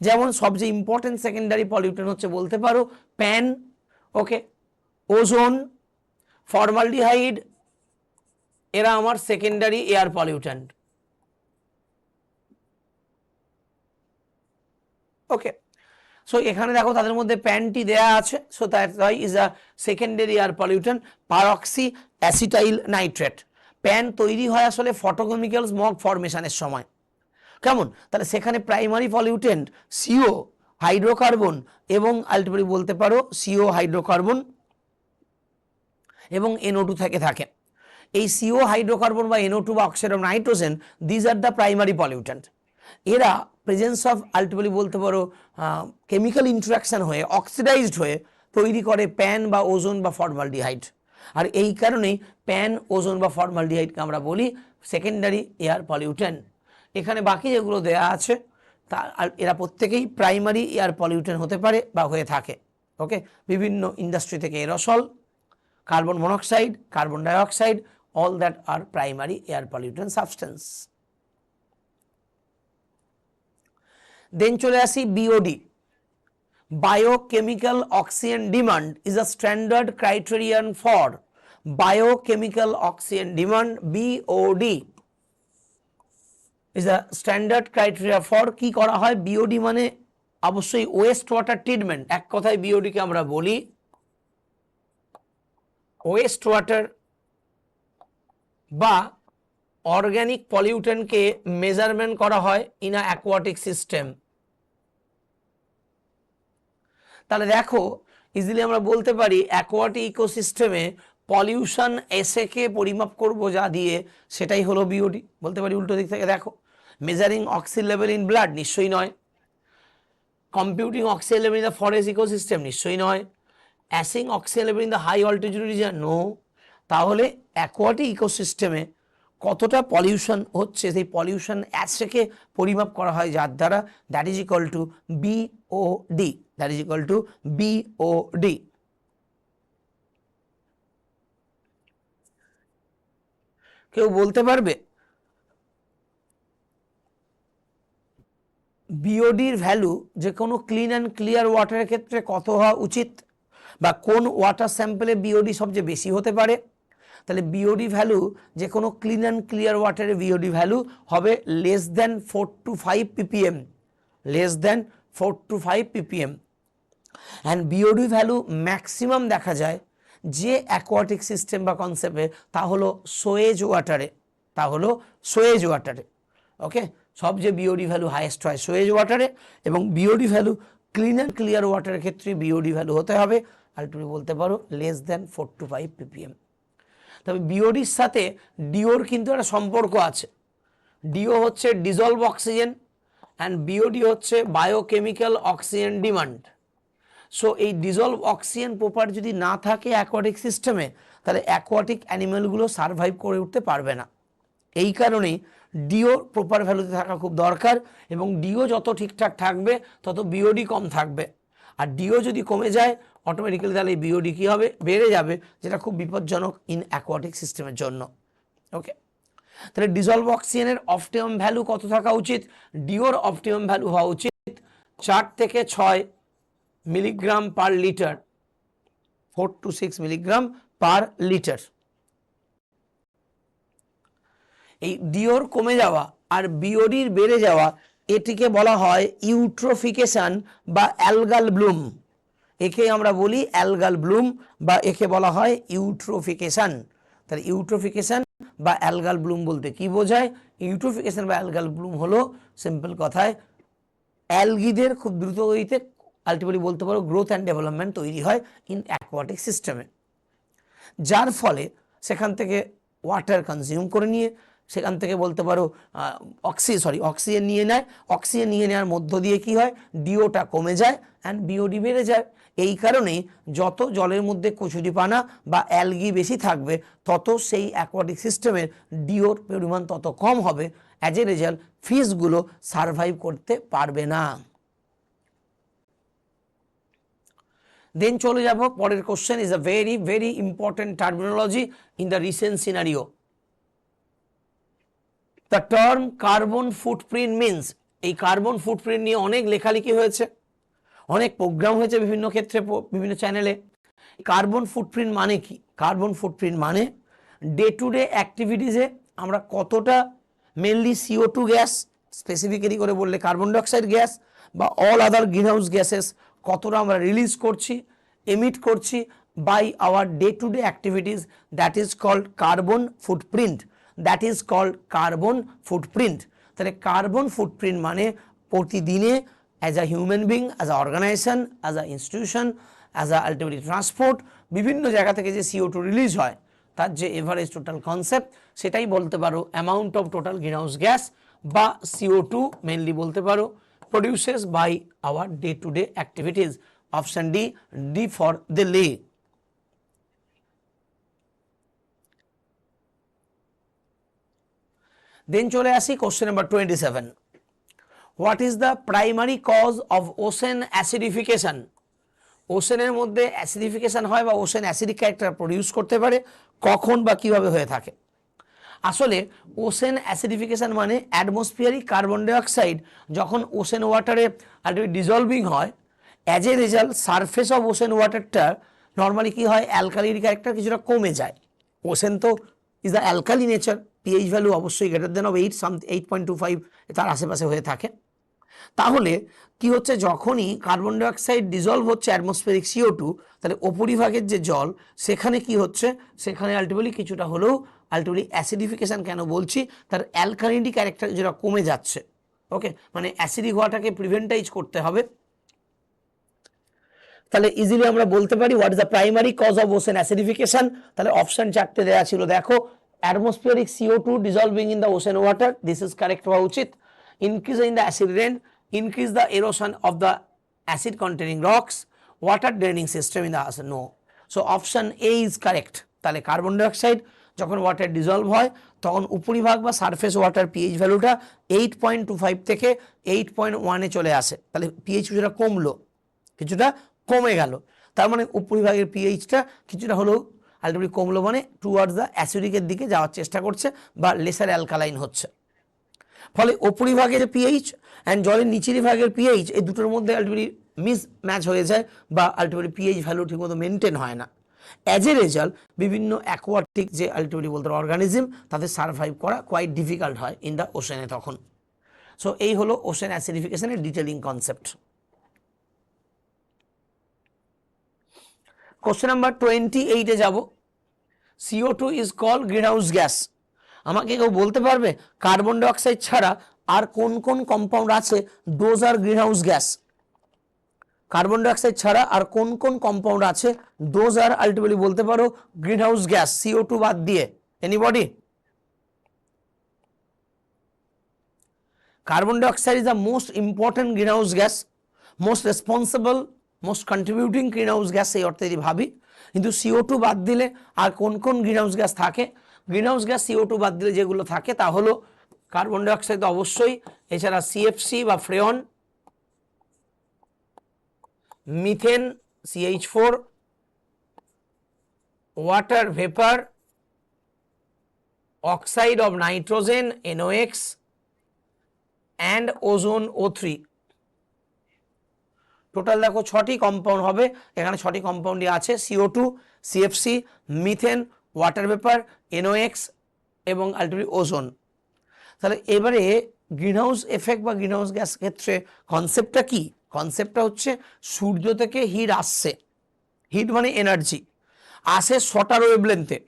যেমন সবচেয়ে ইম্পর্টেন্ট সেকেন্ডারি পলিউটেন্ট হচ্ছে বলতে পারো প্যান, ওকে, ওজোন, ফর্মালডিহাইড, এরা আমার secondary air pollutant. Okay, so এখানে দেখো তাদের মধ্যে প্যানটি দেয়া আছে, so that is a secondary air pollutant. Peroxy acetyl nitrate, PAN তৈরি হয় আসলে ফটোকেমিক্যাল স্মগ ফর্মেশনের সময়। কেমন? তাহলে সেখানে প্রাইমারি পলিউটেন্ট CO হাইড্রোকার্বন এবং আলটিমেটলি বলতে পারো CO হাইড্রোকার্বন এবং NO2 থেকে থাকে। এই CO হাইড্রোকার্বন বা NO2 বা oxide of nitrogen, these are the primary pollutant. এরা প্রেজেন্স অফ আলটিমেটলি বলতে পারো কেমিক্যাল ইন্টারাকশন হয়ে অক্সিডাইজড হয়ে তৈরি করে প্যান বা ওজোন বা ফর্মালডিহাইড। আর এই কারণেই প্যান, ওজোন বা ফর্মালডিহাইডকে আমরা বলি সেকেন্ডারি এয়ার পলিউটেন্ট। এখানে বাকি যেগুলো দেয়া আছে তা এরা প্রত্যেকেই প্রাইমারি এয়ার পলিউটেন্ট হতে পারে বা হয়ে থাকে। ওকে, বিভিন্ন ইন্ডাস্ট্রি থেকে aerosol, carbon monoxide, carbon dioxide, all that are primary air pollutant substance. Then চলে আসি BOD, biochemical oxygen demand is a standard criterion for biochemical oxygen demand, BOD is a standard criteria for কি করা হয়? BOD মানে অবশ্যই West water treatment, এক কথায় BOD কে আমরা বলি ওয়েস্ট ওয়াটার বা অর্গ্যানিক পলিউটেন্টকে মেজারমেন্ট করা হয় ইন আ অ্যাকোয়াটিক সিস্টেম। তাহলে দেখো ইজিলি আমরা বলতে পারি অ্যাকোয়াটিক ইকোসিস্টেমে পলিউশন এসে কে পরিমাপ করব যা দিয়ে, সেটাই হলো BOD। বলতে পারি উল্টো দিক থেকে দেখো, measuring oxygen level in blood নিশ্চয়ই নয়, computing oxygen level in the forest ecosystem নিশ্চয়ই নয়, assessing oxygen level in the high altitude region no. তাহলে অ্যাকোয়াটিক ইকোসিস্টেমে কতটা পলিউশন হচ্ছে সেই পলিউশন অ্যাসটাকে পরিমাপ করা হয় যার দ্বারা, that is equal to BOD, that is equal to BOD. কেউ বলতে পারবে বিওডির ভ্যালু যে কোনো ক্লিন অ্যান্ড ক্লিয়ার ওয়াটারের ক্ষেত্রে কত হওয়া উচিত, বা কোন ওয়াটার স্যাম্পলে বিওডি সবচেয়ে বেশি হতে পারে? তাহলে বিওডি ভ্যালু যে কোনো ক্লিন অ্যান্ড ক্লিয়ার ওয়াটারের বিওডি ভ্যালু হবে less than 4 to 5 ppm, less than 4 to 5 ppm। And BOD value maximum দেখা যায় যে অ্যাকোয়াটিক সিস্টেম বা কনসেপ্টে, তা হলো সোয়েজ ওয়াটারে, তা হলো সোয়েজ ওয়াটারে। ওকে, সবচেয়ে বিওডি ভ্যালু হাইয়েস্ট হয় সোয়েজ ওয়াটারে, এবং BOD value clean and clear ওয়াটারের ক্ষেত্রে বিওডি ভ্যালু হতে হবে আলটিমেটলি বলতে পারো লেস দ্যান 4 to 5 ppm। তবে বিওডির সাথে ডিওর কিন্তু একটা সম্পর্ক আছে। ডিও হচ্ছে ডিজলভ অক্সিজেন অ্যান্ড বিওডি হচ্ছে বায়োকেমিক্যাল অক্সিজেন ডিমান্ড। সো এই ডিজলভ অক্সিজেন প্রপার যদি না থাকে অ্যাকোয়াটিক সিস্টেমে, তাহলে অ্যাকোয়াটিক অ্যানিমেলগুলো সার্ভাইভ করে উঠতে পারবে না। এই কারণেই ডিও প্রপার ভ্যালুতে থাকা খুব দরকার, এবং ডিও যত ঠিকঠাক থাকবে তত বিওডি কম থাকবে। আর ডিও যদি কমে যায় অটোমেটিক্যালি তাহলে এই বিওডি কী হবে, বেড়ে যাবে, যেটা খুব বিপজ্জনক ইন অ্যাকোয়াটিক সিস্টেমের জন্য। ওকে, তাহলে ডিজলভ অক্সিজেনের অপটিমাম ভ্যালু কত থাকা উচিত? ডিওর অপটিমাম ভ্যালু হওয়া উচিত 4 থেকে 6 milligram per litre, 4 to 6 milligram per litre. এই ডিওর কমে যাওয়া আর বিওডির বেড়ে যাওয়া, এটিকে বলা হয় ইউট্রোফিকেশন বা অ্যালগাল ব্লুম। একে আমরা বলি অ্যালগাল ব্লুম, বা একে বলা হয় ইউট্রোফিকেশন। তাহলে ইউট্রোফিকেশন বা অ্যালগাল ব্লুম বলতে কি বোঝায়? ইউট্রোফিকেশন বা অ্যালগাল ব্লুম হলো সিম্পল কথায় অ্যালগিদের খুব দ্রুত গতিতে আলটিমেটলি বলতে পারো গ্রোথ অ্যান্ড ডেভেলপমেন্ট তৈরি হয় ইন অ্যাকোয়াটিক সিস্টেমে, যার ফলে সেখান থেকে ওয়াটার কনজিউম করে নিয়ে সেখান থেকে বলতে পারো অক্সিজেন নিয়ে নেয়। অক্সিজেন নিয়ে নেওয়ার মধ্য দিয়ে কি হয়, ডিওটা কমে যায় অ্যান্ড বিওডি বেড়ে যায়। এই কারণেই যত জলের মধ্যে কচুরিপানা বা অ্যালগি বেশি থাকবে, তত সেই অ্যাকোয়াটিক সিস্টেমের ডিওর পরিমাণ তত কম হবে। অ্যাজ এ রেজাল্ট ফিশগুলো সারভাইভ করতে পারবে না। দেন চলে যাব পরের question, is a very very important terminology in the recent scenario. The term carbon footprint means, এই কার্বন ফুটপ্রিন্ট নিয়ে অনেক লেখালেখি হয়েছে, অনেক প্রোগ্রাম হয়েছে বিভিন্ন ক্ষেত্রে বিভিন্ন চ্যানেলে। কার্বন ফুটপ্রিন্ট মানে কি? কার্বন ফুটপ্রিন্ট মানে ডে টু ডে অ্যাক্টিভিটিসে আমরা কতটা মেনলি CO2 গ্যাস, স্পেসিফিক্যালি করে বললে কার্বন ডাইঅক্সাইড গ্যাস বা অল আদার গ্রিনহাউস গ্যাসেস কতটা আমরা রিলিজ করছি, এমিট করছি by our day to day activities, that is called carbon footprint, that is called carbon footprint. তাহলে কার্বন ফুটপ্রিন্ট মানে প্রতিদিনে as a human being, as a organization, as a institution, as a ultimately transport, বিভিন্ন জায়গা থেকে যে CO2 release হয় তার যে এভারেজ টোটাল কনসেপ্ট, সেটাই বলতে পারো amount of total greenhouse gas বা CO2 মেনলি বলতে পারো produces by our day to day activities. Option D, D for Delhi. Then চলে আসি question number 27। What is the primary cause of ocean acidification? ওশেনের মধ্যে অ্যাসিডিফিকেশন হয় বা ওশেন অ্যাসিডিক ক্যারেক্টার প্রডিউস করতে পারে, কখন বা কিভাবে হয়ে থাকে? আসলে ওশেন অ্যাসিডিফিকেশন মানে অ্যাটমসফিয়ারিক কার্বন ডাইঅক্সাইড যখন ওশেন ওয়াটারে আলটিমেটলি ডিজলভিং হয়, as a result surface of ocean ওয়াটারটা নর্মালি কি হয়, অ্যালকালির ক্যারেক্টার কিছুটা কমে যায়। ওশেন তো is the alkali nature, pH value অবশ্যই গ্রেটার দেন অফ 8.25 তার আশেপাশে হয়ে থাকে। তাহলে কি হচ্ছে, যখনই কার্বন ডাইঅক্সাইড ডিজলভ হচ্ছে অ্যাটমসফিয়ারিক CO2, তাহলে উপরিভাগের যে জল সেখানে কি হচ্ছে, সেখানে আলটিমেটলি কিছুটা হলেও আলটিমেটলি অ্যাসিডিফিকেশন কেন বলছি, তার অ্যালকালিনিটি ক্যারেক্টার যেটা কমে যাচ্ছে। ওকে, মানে অ্যাসিডিক হওয়াটাকে প্রিভেন্টাইজ করতে হবে। তাহলে ইজিলি আমরা বলতে পারি what is the primary cause of ocean acidification. তাহলে অপশন 4টে দেওয়া ছিল, দেখো atmospheric CO2 dissolving in the ocean water, this is correct হওয়া উচিত। increase in the acid rain, increase the erosion of the acid containing rocks, water draining system in the ocean. No. So option A is correct. তাহলে carbon dioxide যখন water dissolved হয় তখন উপরিভাগ বা surface water pH ভ্যালুটা 8.25 থেকে 8.1 চলে আসে। তাহলে পিএইচ কিছুটা কমলো, কিছুটা কমে গেল, তার মানে উপরিভাগের পিএইচটা কিছুটা হলেও আলটিমেটলি কমলো, মানে টুয়ার্ডস দ্য অ্যাসিডিকের দিকে যাওয়ার চেষ্টা করছে বা লেসার অ্যালকালাইন হচ্ছে। ফলে উপরিভাগের পিএইচ অ্যান্ড জলের নিচের ভাগের পিএইচ এই দুটোর মধ্যে আলটিমেটলি মিস ম্যাচ হয়ে যায় বা আলটিমেটলি পিএইচ ভ্যালু ঠিকমতো মেনটেন হয় না। অ্যাজ এ রেজাল্ট বিভিন্ন অ্যাকোয়াটিক যে আলটিমেটলি বলতে অর্গানিজম তাদের সার্ভাইভ করা কোয়াইট ডিফিকাল্ট হয় ইন দ্য ওশেনে তখন। সো এই হলো ওশেন অ্যাসিডিফিকেশনের ডিটেলিং কনসেপ্ট। কোশ্চেন নাম্বার 28-এ যাব। CO2 is called green house gas. আমাকে কেউ বলতে পারবে কার্বন ডাইঅক্সাইড ছাড়া আর কোন কোন কম্পাউন্ড আছে those are green house gas? Carbon dioxide ছাড়া আর কোন কোন কম্পাউন্ড আছে দোজ আর আলটিমেটলি বলতে পারো গ্রিন হাউস গ্যাস, CO2 বাদ দিয়ে? Anybody? Carbon dioxide is the most important green house gas, most responsible, most contributing green house gas এই অর্থে যদি ভাবি। কিন্তু CO2 বাদ দিলে আর কোন কোন গ্রিন হাউস গ্যাস থাকে? গ্রিন হাউস গ্যাস CO2 বাদ দিলে যেগুলো থাকে তা হলো কার্বন ডাইঅক্সাইড অবশ্যই, এছাড়া CFC বা freon, methane CH4, water vapour, oxide of nitrogen NOx and ozone O3। Total দেখো 6টি কম্পাউন্ড হবে, এখানে 6টি কম্পাউন্ডই আছে CO2, CFC, methane, water vapour, NOx এবং আলটিমেটলি ওজোন। তাহলে এবারে গ্রিনহাউস এফেক্ট বা গ্রিনহাউস গ্যাস ক্ষেত্রে কনসেপ্টটা কি? কনসেপ্টটা হচ্ছে সূর্য থেকে হিট আসছে, হিট মানে এনার্জি আসে শর্টার ওয়েভলেন্থে।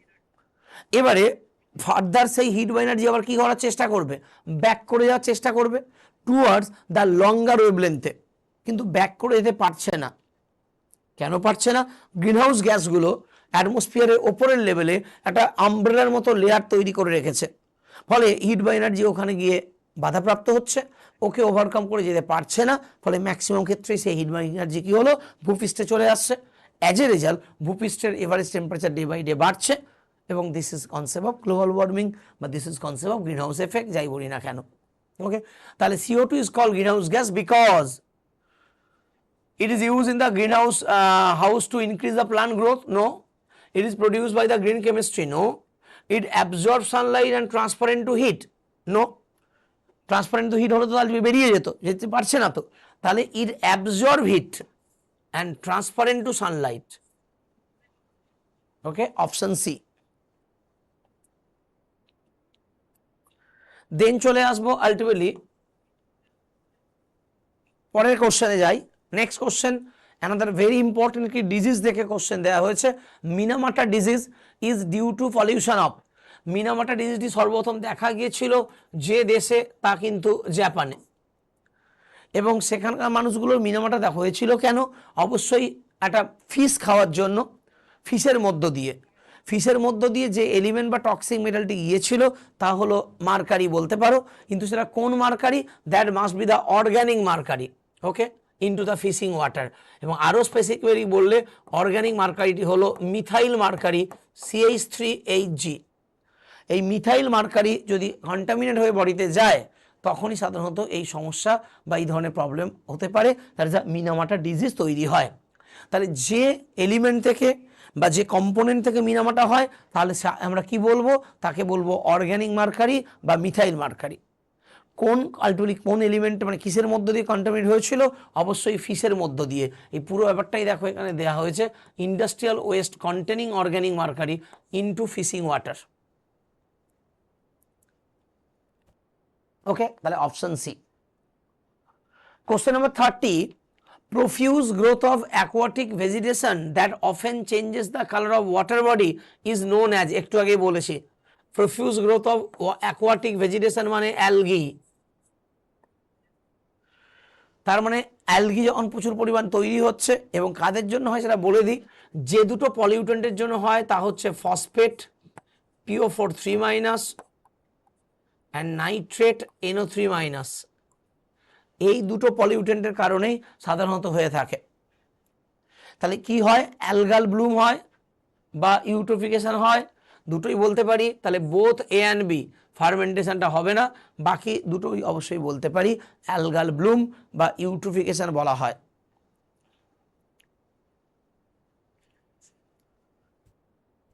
এবারে ফার্দার সেই হিট বা এনার্জি আবার কি করার চেষ্টা করবে? ব্যাক করে যাওয়ার চেষ্টা করবে টুয়ার্ডস দ্য লঙ্গার ওয়েভলেন্থে, কিন্তু ব্যাক করে যেতে পারছে না। কেন পারছে না? গ্রিনহাউস গ্যাসগুলো অ্যাটমসফিয়ারের ওপরের লেভেলে একটা আমব্রেলার মতো লেয়ার তৈরি করে রেখেছে, ফলে হিট বা এনার্জি ওখানে গিয়ে বাধাপ্রাপ্ত হচ্ছে, ওকে ওভারকাম করে যেতে পারছে না। ফলে ম্যাক্সিমাম ক্ষেত্রে সেই হিট বা এনার্জি কি হলো? ভূপৃষ্ঠে চলে আসছে। অ্যাজ এ রেজাল্ট ভূপৃষ্ঠের average temperature day by day বাড়ছে এবং this is concept of global warming বা this is concept of greenhouse effect, যাই বলি না কেন। ওকে, তাহলে CO2 is called greenhouse gas because it is used in the greenhouse house to increase the plant growth? No. It is produced by the green chemistry? No. It absorbs sunlight and transparent to heat? No. Transparent to heat হলো তো তাহলে বেরিয়ে যেতে পারছে না তো, তাহলে it absorb heat and transparent to sunlight. Okay, option C. দেন চলে আসবো আলটিমেটলি পরের কোশ্চেনে যাই। Next question, another very important কি ডিজিজ দেখে কোশ্চেন দেওয়া হয়েছে। Minamata disease is due to pollution of. Minamata ডিজিজটি সর্বপ্রথম দেখা গিয়েছিল যে দেশে তা কিন্তু জাপানে, এবং সেখানকার মানুষগুলোর মিনামাটা দেখা হয়েছিল কেন? অবশ্যই একটা ফিশ খাওয়ার জন্য। ফিশের মধ্য দিয়ে যে এলিমেন্ট বা টক্সিক মেটালটি গিয়েছিল তা হলো মার্কারি বলতে পারো, কিন্তু সেটা কোন mercury? That must be the organic mercury. Okay, into the fishing water. এবং আরও স্পেসিফিকলি বললে অর্গ্যানিক মার্কারিটি হলো মিথাইল মার্কারি CH3HG। এই মিথাইল মার্কারি যদি কন্টামিনেট হয়ে বডিতে যায় তখনই সাধারণত এই সমস্যা বা এই ধরনের প্রবলেম হতে পারে, দ্যাট ইজ দ্য মিনামাটা ডিজিজ তৈরি হয়। তাহলে যে এলিমেন্ট থেকে বা যে কম্পোনেন্ট থেকে মিনামাটা হয় তাহলে আমরা কি বলবো? তাকে বলবো অর্গ্যানিক মার্কারি বা মিথাইল মার্কারি। কোন আলটিমেটলি কোন এলিমেন্ট মানে কিসের মধ্য দিয়ে কন্টামিনেট হয়েছিল? অবশ্যই ফিশের মধ্য দিয়ে। এই পুরো ব্যাপারটাই দেখো এখানে দেওয়া হয়েছে, industrial waste containing organic mercury into fishing water. Okay, তাহলে option C. Question number 30, profuse growth of aquatic vegetation that often changes the color of water body is known as, একটু আগেই বলেছি profuse growth of aquatic vegetation মানে algae. তার মানে algae যখন প্রচুর পরিমাণ তৈরি হচ্ছে এবং কাদের জন্য হয় সেটা বলে দিই। যে দুটো পলিউটেন্টের জন্য হয় তা হচ্ছে phosphate PO4 3- and nitrate NO3-। এই দুটো পলিউটেন্টের কারণেই সাধারণত হয়ে থাকে। তাহলে কি হয়, অ্যালগাল ব্লুম হয় বা ইউট্রোফিকেশন হয়, দুটোই বলতে পারি। তাহলে বোথ এ অ্যান্ড বি, ফার্মেন্টেশনটা হবে না, বাকি দুটোই অবশ্যই বলতে পারি অ্যালগাল ব্লুম বা ইউট্রোফিকেশন বলা হয়।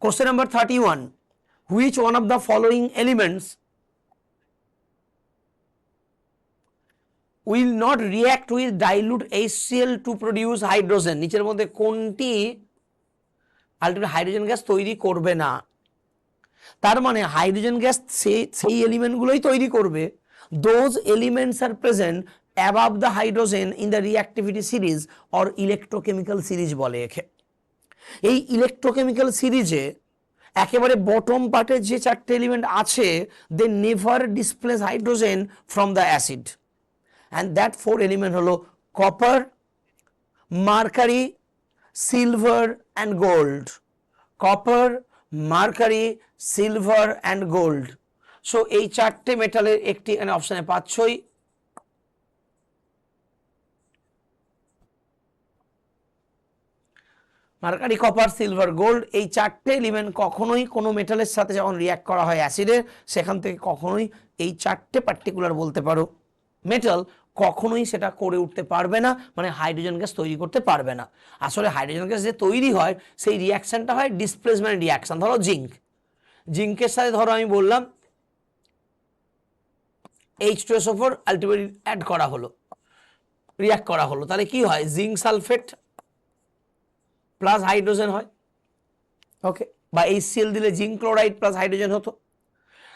Question number 31. Which one of the following elements will not react with dilute HCl to produce hydrogen? নিচের মধ্যে কোনটি আলটিমেট হাইড্রোজেন গ্যাস তৈরি করবে না? তার মানে হাইড্রোজেন গ্যাস সেই এলিমেন্টগুলোই তৈরি করবে, those elements are present above the hydrogen in the reactivity series or electrochemical series বলে একে। এই ইলেকট্রোকেমিক্যাল সিরিজে একেবারে বটম পার্টের যে চারটে এলিমেন্ট আছে, they never displace hydrogen from the acid, and that four element হলো copper, mercury, silver and gold. Copper, mercury, silver and gold. So এই চারটে মেটালের একটি এখানে অপশানে পাচ্ছই। মার্কারি, কপার, সিলভার, গোল্ড, এই চারটে এলিমেন্ট কখনোই কোনো মেটালের সাথে যখন রিয়াক্ট করা হয় অ্যাসিডের, সেখান থেকে কখনোই এই চারটে পার্টিকুলার বলতে পারো মেটাল কখনোই সেটা করে উঠতে পারবে না, মানে হাইড্রোজেন গ্যাস তৈরি করতে পারবে না। আসলে হাইড্রোজেন গ্যাস যে তৈরি হয় সেই রিয়াকশনটা হয় ডিসপ্লেসমেন্ট রিয়াকশন। ধরো জিঙ্কের সাথে ধরো আমি বললাম H2SO4 আলটিমেটলি অ্যাড করা হলো, রিয়াক্ট করা হলো, তাহলে কি হয়, জিঙ্ক সালফেট প্লাস হাইড্রোজেন হয়, ওকে, বা HCl দিলে জিঙ্ক ক্লোরাইড প্লাস হাইড্রোজেন হতো।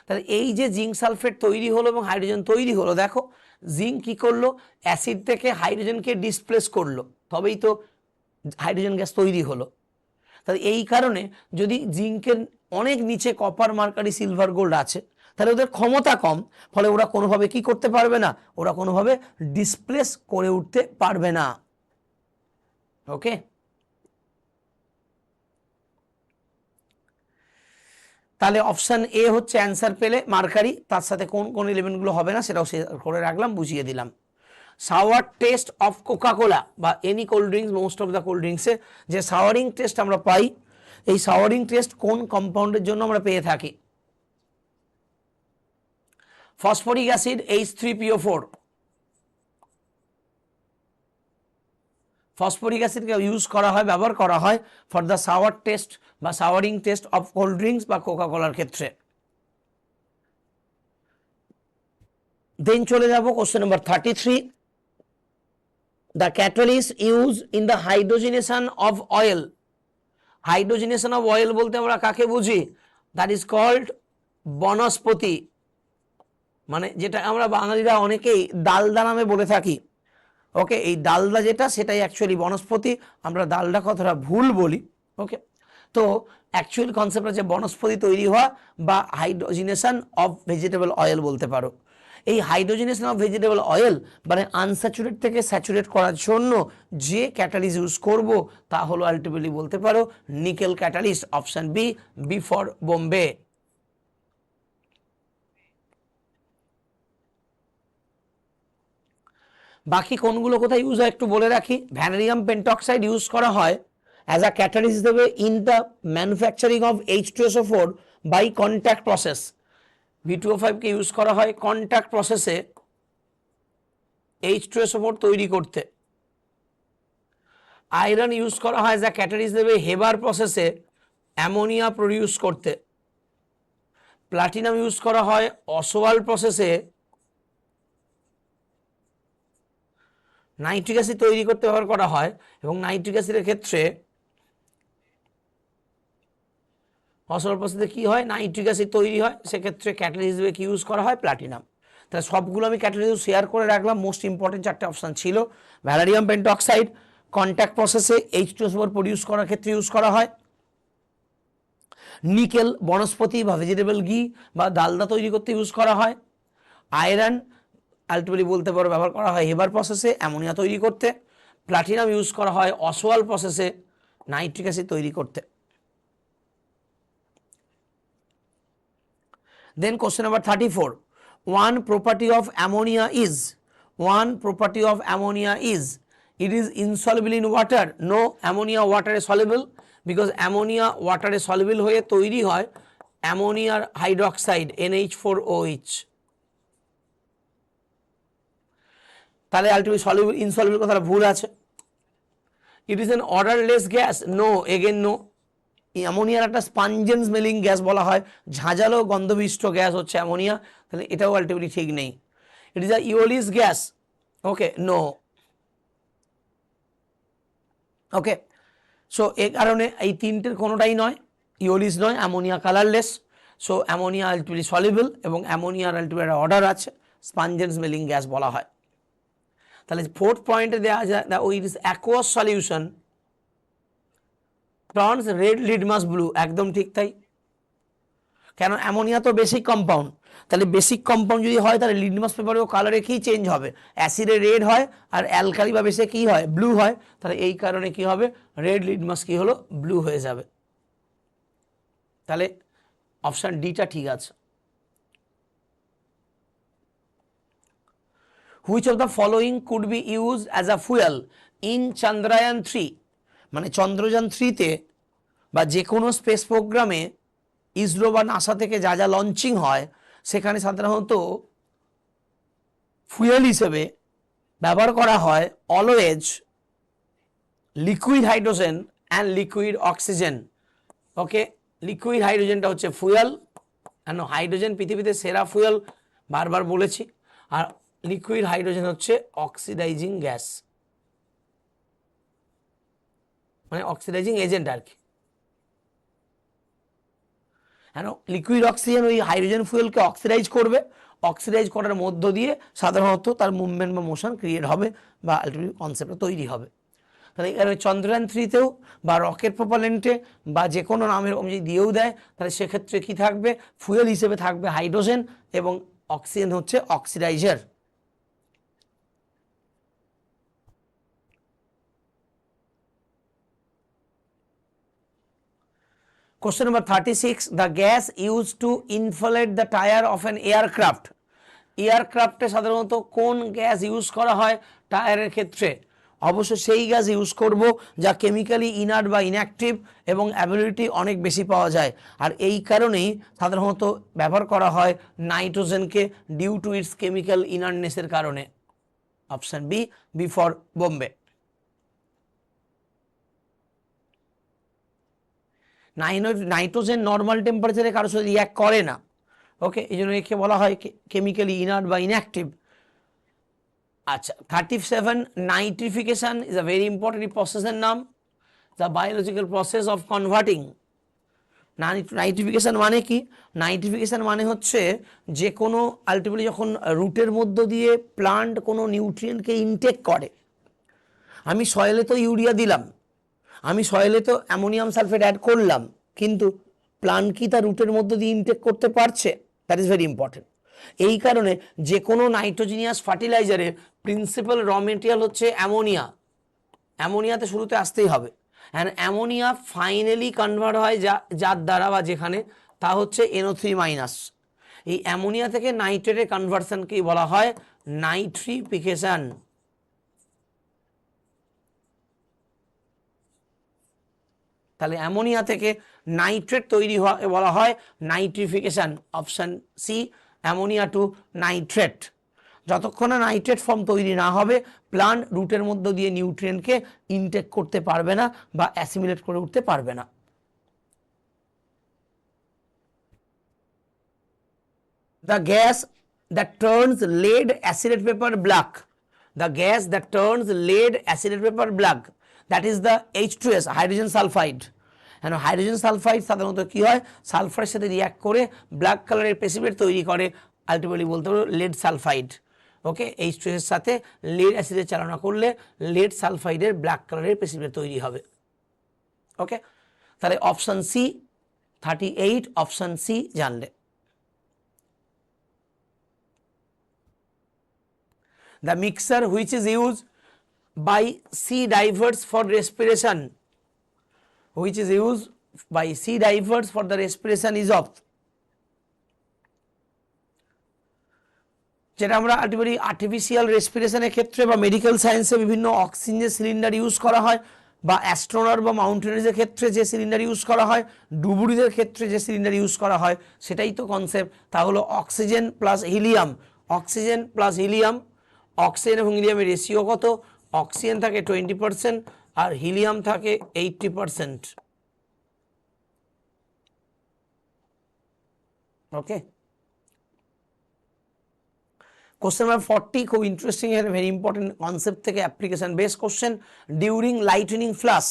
তাহলে এই যে জিঙ্ক সালফেট তৈরি হলো এবং হাইড্রোজেন তৈরি হলো, দেখো জিঙ্ক কি করলো, অ্যাসিড থেকে হাইড্রোজেনকে ডিসপ্লেস করলো, তবেই তো হাইড্রোজেন গ্যাস তৈরি হলো। তাহলে এই কারণে যদি জিঙ্কের অনেক নিচে কপার, মার্কারি, সিলভার, গোল্ড আছে, তাহলে ওদের ক্ষমতা কম, ফলে ওরা কোনোভাবে কি করতে পারবে না, ওরা কোনোভাবে ডিসপ্লেস করে উঠতে পারবে না। ওকে, তাহলে অপশন এ হচ্ছে অ্যান্সার পেলে মার্কারি, তার সাথে কোন কোন এলিমেন্টগুলো হবে না সেটাও করে রাখলাম, বুঝিয়ে দিলাম। সাওয়ার টেস্ট অফ কোকাকোলা বা any cold drinks, most of the cold ড্রিঙ্কসে যে সাওয়ারিং টেস্ট আমরা পাই, এই সাওয়ারিং টেস্ট কোন কম্পাউন্ডের জন্য আমরা পেয়ে থাকি? ফসফরিক অ্যাসিড H3PO4, ফসফরিক অ্যাসিডকে ইউজ করা হয়, ব্যবহার করা হয় ফর দ্য সাওয়ার টেস্ট বা সাওয়ারিং টেস্ট অফ কোল্ড ড্রিঙ্কস বা কোকাকোলার ক্ষেত্রে। দেন চলে যাব question number 33। The catalyst use in the hydrogenation of oil. Hydrogenation of oil বলতে আমরা কাকে বুঝি? দ্যাট ইজ কল্ড বনস্পতি, মানে যেটা আমরা বাঙালিরা অনেকেই ডালদা নামে বলে থাকি। ওকে, এই ডালদা যেটা সেটাই অ্যাকচুয়ালি বনস্পতি, আমরা ডালদা কথাটা ভুল বলি। ওকে, তো অ্যাকচুয়াল কনসেপ্ট হচ্ছে বনস্পতি তৈরি হওয়া বা হাইড্রোজেনেশন অফ ভেজিটেবল অয়েল বলতে পারো। এই হাইড্রোজেনেশন অফ ভেজিটেবল অয়েল মানে আনস্যাচুরেট থেকে স্যাচুরেট করার জন্য যে ক্যাটালিস্ট ইউজ করব তা হলো আলটিমেটলি বলতে পারো nickel catalyst. Option B, B for Bombay. বাকি কোনগুলো কোথায় ইউজ হয় একটু বলে রাখি। ভ্যানাডিয়াম পেন্টক্সাইড ইউজ করা হয় অ্যাজ আ ক্যাটালিস্ট হিসেবে in the manufacturing of H2SO4 by contact process. V2O5 কে ইউজ করা হয় কন্ট্যাক্ট প্রসেসে H2SO4 তৈরি করতে। আয়রন ইউজ করা হয় অ্যাজ আ ক্যাটালিস্ট হিসেবে হেবার প্রসেসে অ্যামোনিয়া প্রডিউস করতে। প্লাটিনাম ইউজ করা হয় অসওয়াল প্রসেসে নাইট্রিক অ্যাসিড তৈরি করতে ব্যবহার করা হয়, এবং নাইট্রিক অ্যাসিডের ক্ষেত্রে অসওয়াল প্রসেসে কি হয়, নাইট্রিক অ্যাসিড তৈরি হয়, সেক্ষেত্রে ক্যাটালিস্ট হিসেবে কি ইউজ করা হয়, প্লাটিনাম। তাহলে সবগুলো আমি ক্যাটালিস্ট শেয়ার করে রাখলাম, মোস্ট ইম্পর্টেন্ট চারটে অপশান ছিল। ভ্যানাডিয়াম পেন্টক্সাইড কন্ট্যাক্ট প্রসেসে H2SO4 প্রডিউস করার ক্ষেত্রে ইউজ করা হয়। নিকেল বনস্পতি বা ভেজিটেবল ঘি বা ডালদা তৈরি করতে ইউজ করা হয়। আয়রন আলটিমেটলি বলতে পারো ব্যবহার করা হয় হেবার প্রসেসে অ্যামোনিয়া তৈরি করতে। প্লাটিনাম ইউজ করা হয় অসওয়াল প্রসেসে নাইট্রিক অ্যাসিড তৈরি করতে। Then question number 34. One property of ammonia is, one property of ammonia is it is insoluble in water. No, ammonia water is soluble because ammonia water is soluble হয়ে তৈরি হয় অ্যামোনিয়ার hydroxide NH4OH। তাহলে ultimately soluble insoluble কথাটা ভুল আছে। It is an odourless gas. No, again no. অ্যামোনিয়ার একটা pungent smelling gas বলা হয়, ঝাঁঝালো গন্ধবিষ্ট গ্যাস হচ্ছে অ্যামোনিয়া, তাহলে এটাও আলটিমেটলি ঠিক নেই। It is a yellowish gas. Okay, no. Okay, so এ কারণে এই তিনটের কোনোটাই নয়, ইওলিস নয়, ammonia colourless. So ammonia ultimately soluble এবং অ্যামোনিয়ার আলটিমেটলি অর্ডার আছে, স্পাঞ্জেন্ট স্মেলিং গ্যাস বলা হয়। তাহলে ফোর্থ পয়েন্টে দেওয়া যায় the it is aqueous solution turns red litmus blue. একদম ঠিক তাই। কেন? অ্যামোনিয়া তো বেসিক কম্পাউন্ড, তাহলে বেসিক কম্পাউন্ড যদি হয় তাহলে লিটমাস পেপারেও কালারে কি চেঞ্জ হবে? অ্যাসিডে রেড হয় আর অ্যালকালি বা বেসে কি হয়? ব্লু হয়। তাহলে এই কারণে কি হবে? রেড লিটমাস কি হলো? ব্লু হয়ে যাবে। তাহলে অপশান ডিটা ঠিক আছে। Which of the following could be use as a fuel in Chandrayaan 3? মানে চন্দ্রযান 3তে বা যে কোনো স্পেস প্রোগ্রামে ইসরো বা নাসা থেকে যা যা লঞ্চিং হয় সেখানে সাধারণত ফুয়েল হিসেবে ব্যবহার করা হয় always liquid hydrogen and liquid oxygen. Okay, liquid হাইড্রোজেনটা হচ্ছে ফুয়েল, কেন? হাইড্রোজেন পৃথিবীতে সেরা ফুয়েল, বারবার বলেছি। আর লিকুইড হাইড্রোজেন হচ্ছে অক্সিডাইজিং গ্যাস, মানে অক্সিডাইজিং এজেন্ট আর কি। কেন? লিকুইড অক্সিজেন ওই হাইড্রোজেন ফুয়েলকে অক্সিডাইজ করবে, অক্সিডাইজ করার মধ্য দিয়ে সাধারণত তার মুভমেন্ট বা মোশন ক্রিয়েট হবে বা আলটিমেটলি কনসেপ্টটা তৈরি হবে। তাহলে এখানে চন্দ্রযান 3তেও বা রকেট প্রোপালেন্টে বা যে কোনো নামের অনুযায়ী দিয়েও দেয়, তাহলে সেক্ষেত্রে কি থাকবে? ফুয়েল হিসেবে থাকবে হাইড্রোজেন এবং অক্সিজেন হচ্ছে oxidiser. Question number 36. The gas used to inflate the tire of an aircraft. এয়ারক্রাফটে সাধারণত কোন গ্যাস ইউজ করা হয় টায়ারের ক্ষেত্রে? অবশ্যই সেই গ্যাস ইউজ করব যা কেমিক্যালি ইনার্ট বা ইনঅ্যাক্টিভ এবং অ্যাবিলিটি অনেক বেশি পাওয়া যায়। আর এই কারণেই সাধারণত ব্যবহার করা হয় নাইট্রোজেনকে ডিউ টু ইটস কেমিক্যাল ইনার্টনেসের কারণে। Option B, B for Bombay. Nitrogen normal টেম্পারেচারে কারোর সাথে রিয়াক্ট করে না। ওকে, এই জন্য একে বলা হয় কেমিক্যালি ইনার্ট বা ইনঅ্যাক্টিভ। আচ্ছা, 37 nitrification is a very important প্রসেসের নাম, the biological process of converting. Nitrification মানে কি? নাইট্রিফিকেশন মানে হচ্ছে যে কোনো আলটিমেটলি যখন রুটের মধ্য দিয়ে প্লান্ট কোনো নিউট্রিয়েন্টকে ইনটেক করে, আমি সয়েলে তো ইউরিয়া দিলাম, আমি সয়েলে তো অ্যামোনিয়াম সালফেট অ্যাড করলাম, কিন্তু প্লান্ট কি তার রুটের মধ্য দিয়ে ইনটেক করতে পারছে? That is very important. এই কারণে যে কোনো নাইট্রোজিনিয়াস ফার্টিলাইজারের প্রিন্সিপাল র মেটেরিয়াল হচ্ছে অ্যামোনিয়া। অ্যামোনিয়াতে শুরুতে আসতেই হবে, অ্যান্ড অ্যামোনিয়া ফাইনালি কনভার্ট হয় যার দ্বারা বা যেখানে, তা হচ্ছে NO3-। এই অ্যামোনিয়া থেকে নাইট্রেটের কনভার্সনকেই বলা হয় নাইট্রিফিকেশন। তাহলে অ্যামোনিয়া থেকে নাইট্রেট তৈরি বলা হয় nitrification. Option C, ammonia to nitrate. যতক্ষণ না নাইট্রেট ফর্ম তৈরি না হবে প্লান্ট রুটের মধ্য দিয়ে নিউট্রিয়েন্টকে ইনটেক করতে পারবে না বা অ্যাসিমিলেট করে উঠতে পারবে না। The gas that turns lead acid paper black, the gas that turns lead acid paper black, that is the H2S, hydrogen sulphide. হ্যাঁ, হাইড্রোজেন সালফাইড সাধারণত কি হয়? সালফারের সাথে রিয়াক্ট করে ব্ল্যাক কালারের প্রেসিপিটেট তৈরি করে, আলটিমেটলি বলতে পারো লেড সালফাইড। ওকে, H2S এর সাথে লেড অ্যাসিডের চালনা করলে লেড সালফাইডের ব্ল্যাক কালারের প্রেসিপিটেট তৈরি হবে। ওকে, তাহলে অপশান সি 38, অপশান সি জানলে। The mixture which is used by sea divers for respiration, which is used by sea divers for the respiration is of, যেটা আমরা আলটিমেটলি আর্টিফিশিয়াল রেসপিরেশনের ক্ষেত্রে বা মেডিকেল সায়েন্সে বিভিন্ন অক্সিজেনের সিলিন্ডার ইউজ করা হয়, বা অ্যাস্ট্রোনট বা মাউন্টেনিয়ার্সের ক্ষেত্রে যে সিলিন্ডার ইউজ করা হয়, ডুবুরিদের ক্ষেত্রে যে সিলিন্ডার ইউজ করা হয়, সেটাই তো কনসেপ্ট। তা হলো oxygen plus helium. Oxygen plus helium, oxygen এবং হিলিয়ামের রেশিও কত? অক্সিজেন থাকে 20% আর হিলিয়াম থাকে 80%। ওকে, কোশ্চেন নাম্বার 40 খুব ইন্টারেস্টিং এর ভেরি ইম্পর্টেন্ট কনসেপ্ট থেকে application base question. During lightning flash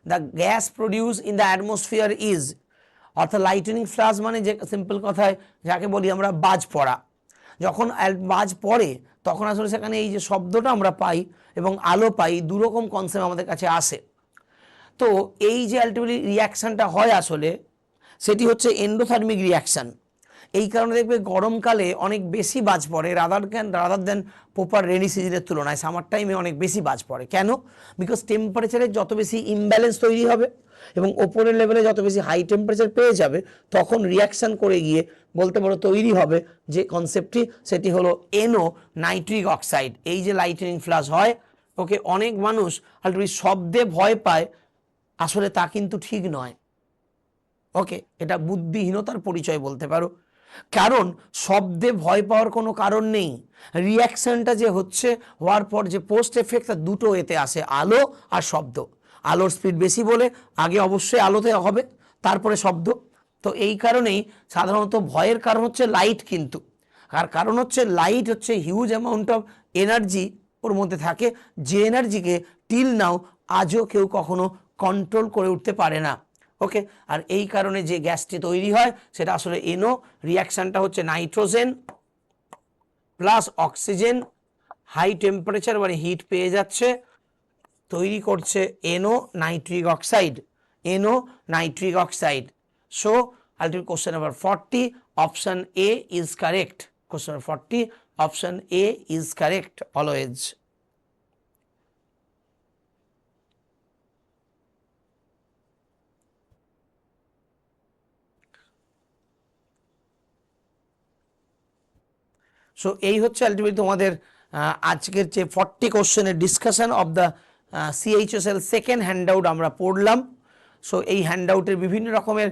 the gas produce in the atmosphere is, অর্থাৎ লাইটনিং ফ্লাশ মানে যে সিম্পল কথায় যাকে বলি আমরা বাজ পড়া। যখন বাজ পড়ে তখন আসলে সেখানে এই যে শব্দটা আমরা পাই এবং আলো পাই, দুরকম কনসেপ্ট আমাদের কাছে আসে। তো এই যে আলটিমেটলি রিয়াকশানটা হয় আসলে সেটি হচ্ছে এন্ডোথার্মিক রিয়াকশান। এই কারণে দেখবে গরমকালে অনেক বেশি বাজ পড়ে রাদার দেন প্রপার রেনি সিজনের তুলনায় সামার টাইমে অনেক বেশি বাজ পড়ে। কেন? বিকজ টেম্পারেচারের যত বেশি ইমব্যালেন্স তৈরি হবে এবং ওপরের লেভেলে যত বেশি হাই টেম্পারেচার পেয়ে যাবে, তখন রিয়াকশান করে গিয়ে বলতে পারো তৈরি হবে যে কনসেপ্টটি, সেটি হলো NO নাইট্রিক অক্সাইড। এই যে লাইটনিং ফ্লাশ হয়, ওকে, অনেক মানুষ আলটিমেটলি শব্দে ভয় পায়, আসলে তা কিন্তু ঠিক নয়। ওকে, এটা বুদ্ধিহীনতার পরিচয় বলতে পারো। কারণ শব্দে ভয় পাওয়ার কোনো কারণ নেই। রিয়াকশনটা যে হচ্ছে হওয়ার পর যে পোস্ট এফেক্ট, দুটো এতে আসে, আলো আর শব্দ। আলোর স্পিড বেশি বলে আগে অবশ্যই আলোতে হবে, তারপরে শব্দ। তো এই কারণেই সাধারণত ভয়ের কারণ হচ্ছে লাইট, কিন্তু আর কারণ হচ্ছে লাইট হচ্ছে হিউজ অ্যামাউন্ট অফ এনার্জি ওর মধ্যে থাকে, যে এনার্জিকে টিল নাও আজও কেউ কখনো কন্ট্রোল করে উঠতে পারে না। ওকে, আর এই কারণে যে গ্যাসটি তৈরি হয় সেটা আসলে NO। রিয়াকশানটা হচ্ছে nitrogen plus oxygen, high temperature মানে হিট পেয়ে যাচ্ছে, তৈরি করছে NO nitric oxide. NO nitric oxide. So ultimate question number 40 option A is correct. Question number 40 option A is correct always. So এই হচ্ছে আলটিমেটলি তোমাদের আজকের যে 40 কোশ্চেনের discussion of the CHSL second handout আমরা পড়লাম। সো এই হ্যান্ডআউটের বিভিন্ন রকমের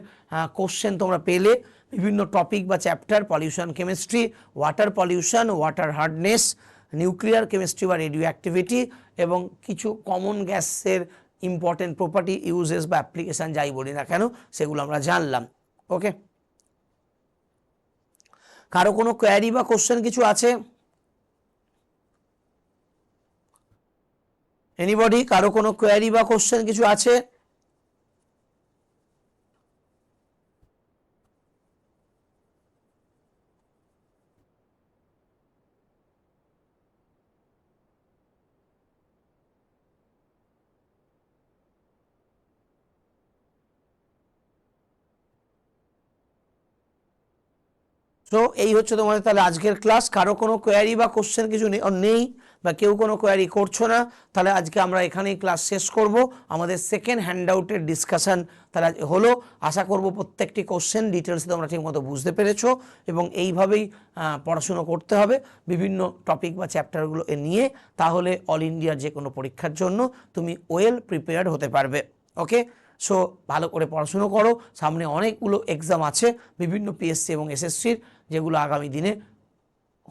কোশ্চেন তোমরা পেলে, বিভিন্ন টপিক বা chapter, pollution chemistry, water pollution, water hardness, nuclear chemistry বা রেডিও অ্যাক্টিভিটি, এবং কিছু কমন গ্যাসের ইম্পর্টেন্ট প্রপার্টি, ইউজেস বা অ্যাপ্লিকেশান যাই বলি না কেন সেগুলো আমরা জানলাম। ওকে, কারো কোনো কোয়ারি বা কোশ্চেন কিছু আছে? এনিবডি, কারো কোনো কোয়ারি বা কোশ্চেন কিছু আছে? তো এই হচ্ছে তোমাদের তাহলে আজকের ক্লাস। কারো কোনো কোয়ারি বা কোশ্চেন কিছু নেই বা কেউ কোনো কোয়ারি করছো না, তাহলে আজকে আমরা এখানেই ক্লাস শেষ করব। আমাদের সেকেন্ড হ্যান্ডআউটের ডিসকাশন তাহলে হলো। আশা করব প্রত্যেকটি কোশ্চেন ডিটেলসে তোমরা ঠিকমতো বুঝতে পেরেছো এবং এইভাবেই পড়াশুনো করতে হবে বিভিন্ন টপিক বা চ্যাপ্টারগুলো নিয়ে, তাহলে অল ইন্ডিয়ার যে কোনো পরীক্ষার জন্য তুমি ওয়েল প্রিপেয়ার্ড হতে পারবে। ওকে, সো ভালো করে পড়াশুনো করো, সামনে অনেকগুলো এক্সাম আছে বিভিন্ন PSC এবং SSCর, যেগুলো আগামী দিনে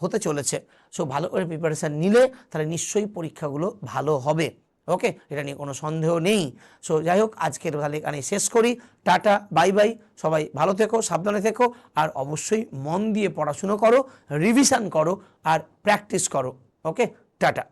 হতে চলেছে। সো ভালো করে প্রিপারেশান নিলে তাহলে নিশ্চয়ই পরীক্ষাগুলো ভালো হবে। ওকে, এটা নিয়ে কোনো সন্দেহ নেই। সো যাই হোক, আজকের তাহলে এখানে শেষ করি। টাটা, বাই বাই, সবাই ভালো থেকো, সাবধানে থেকো, আর অবশ্যই মন দিয়ে পড়াশুনো করো, রিভিশন করো আর প্র্যাকটিস করো। ওকে, টাটা।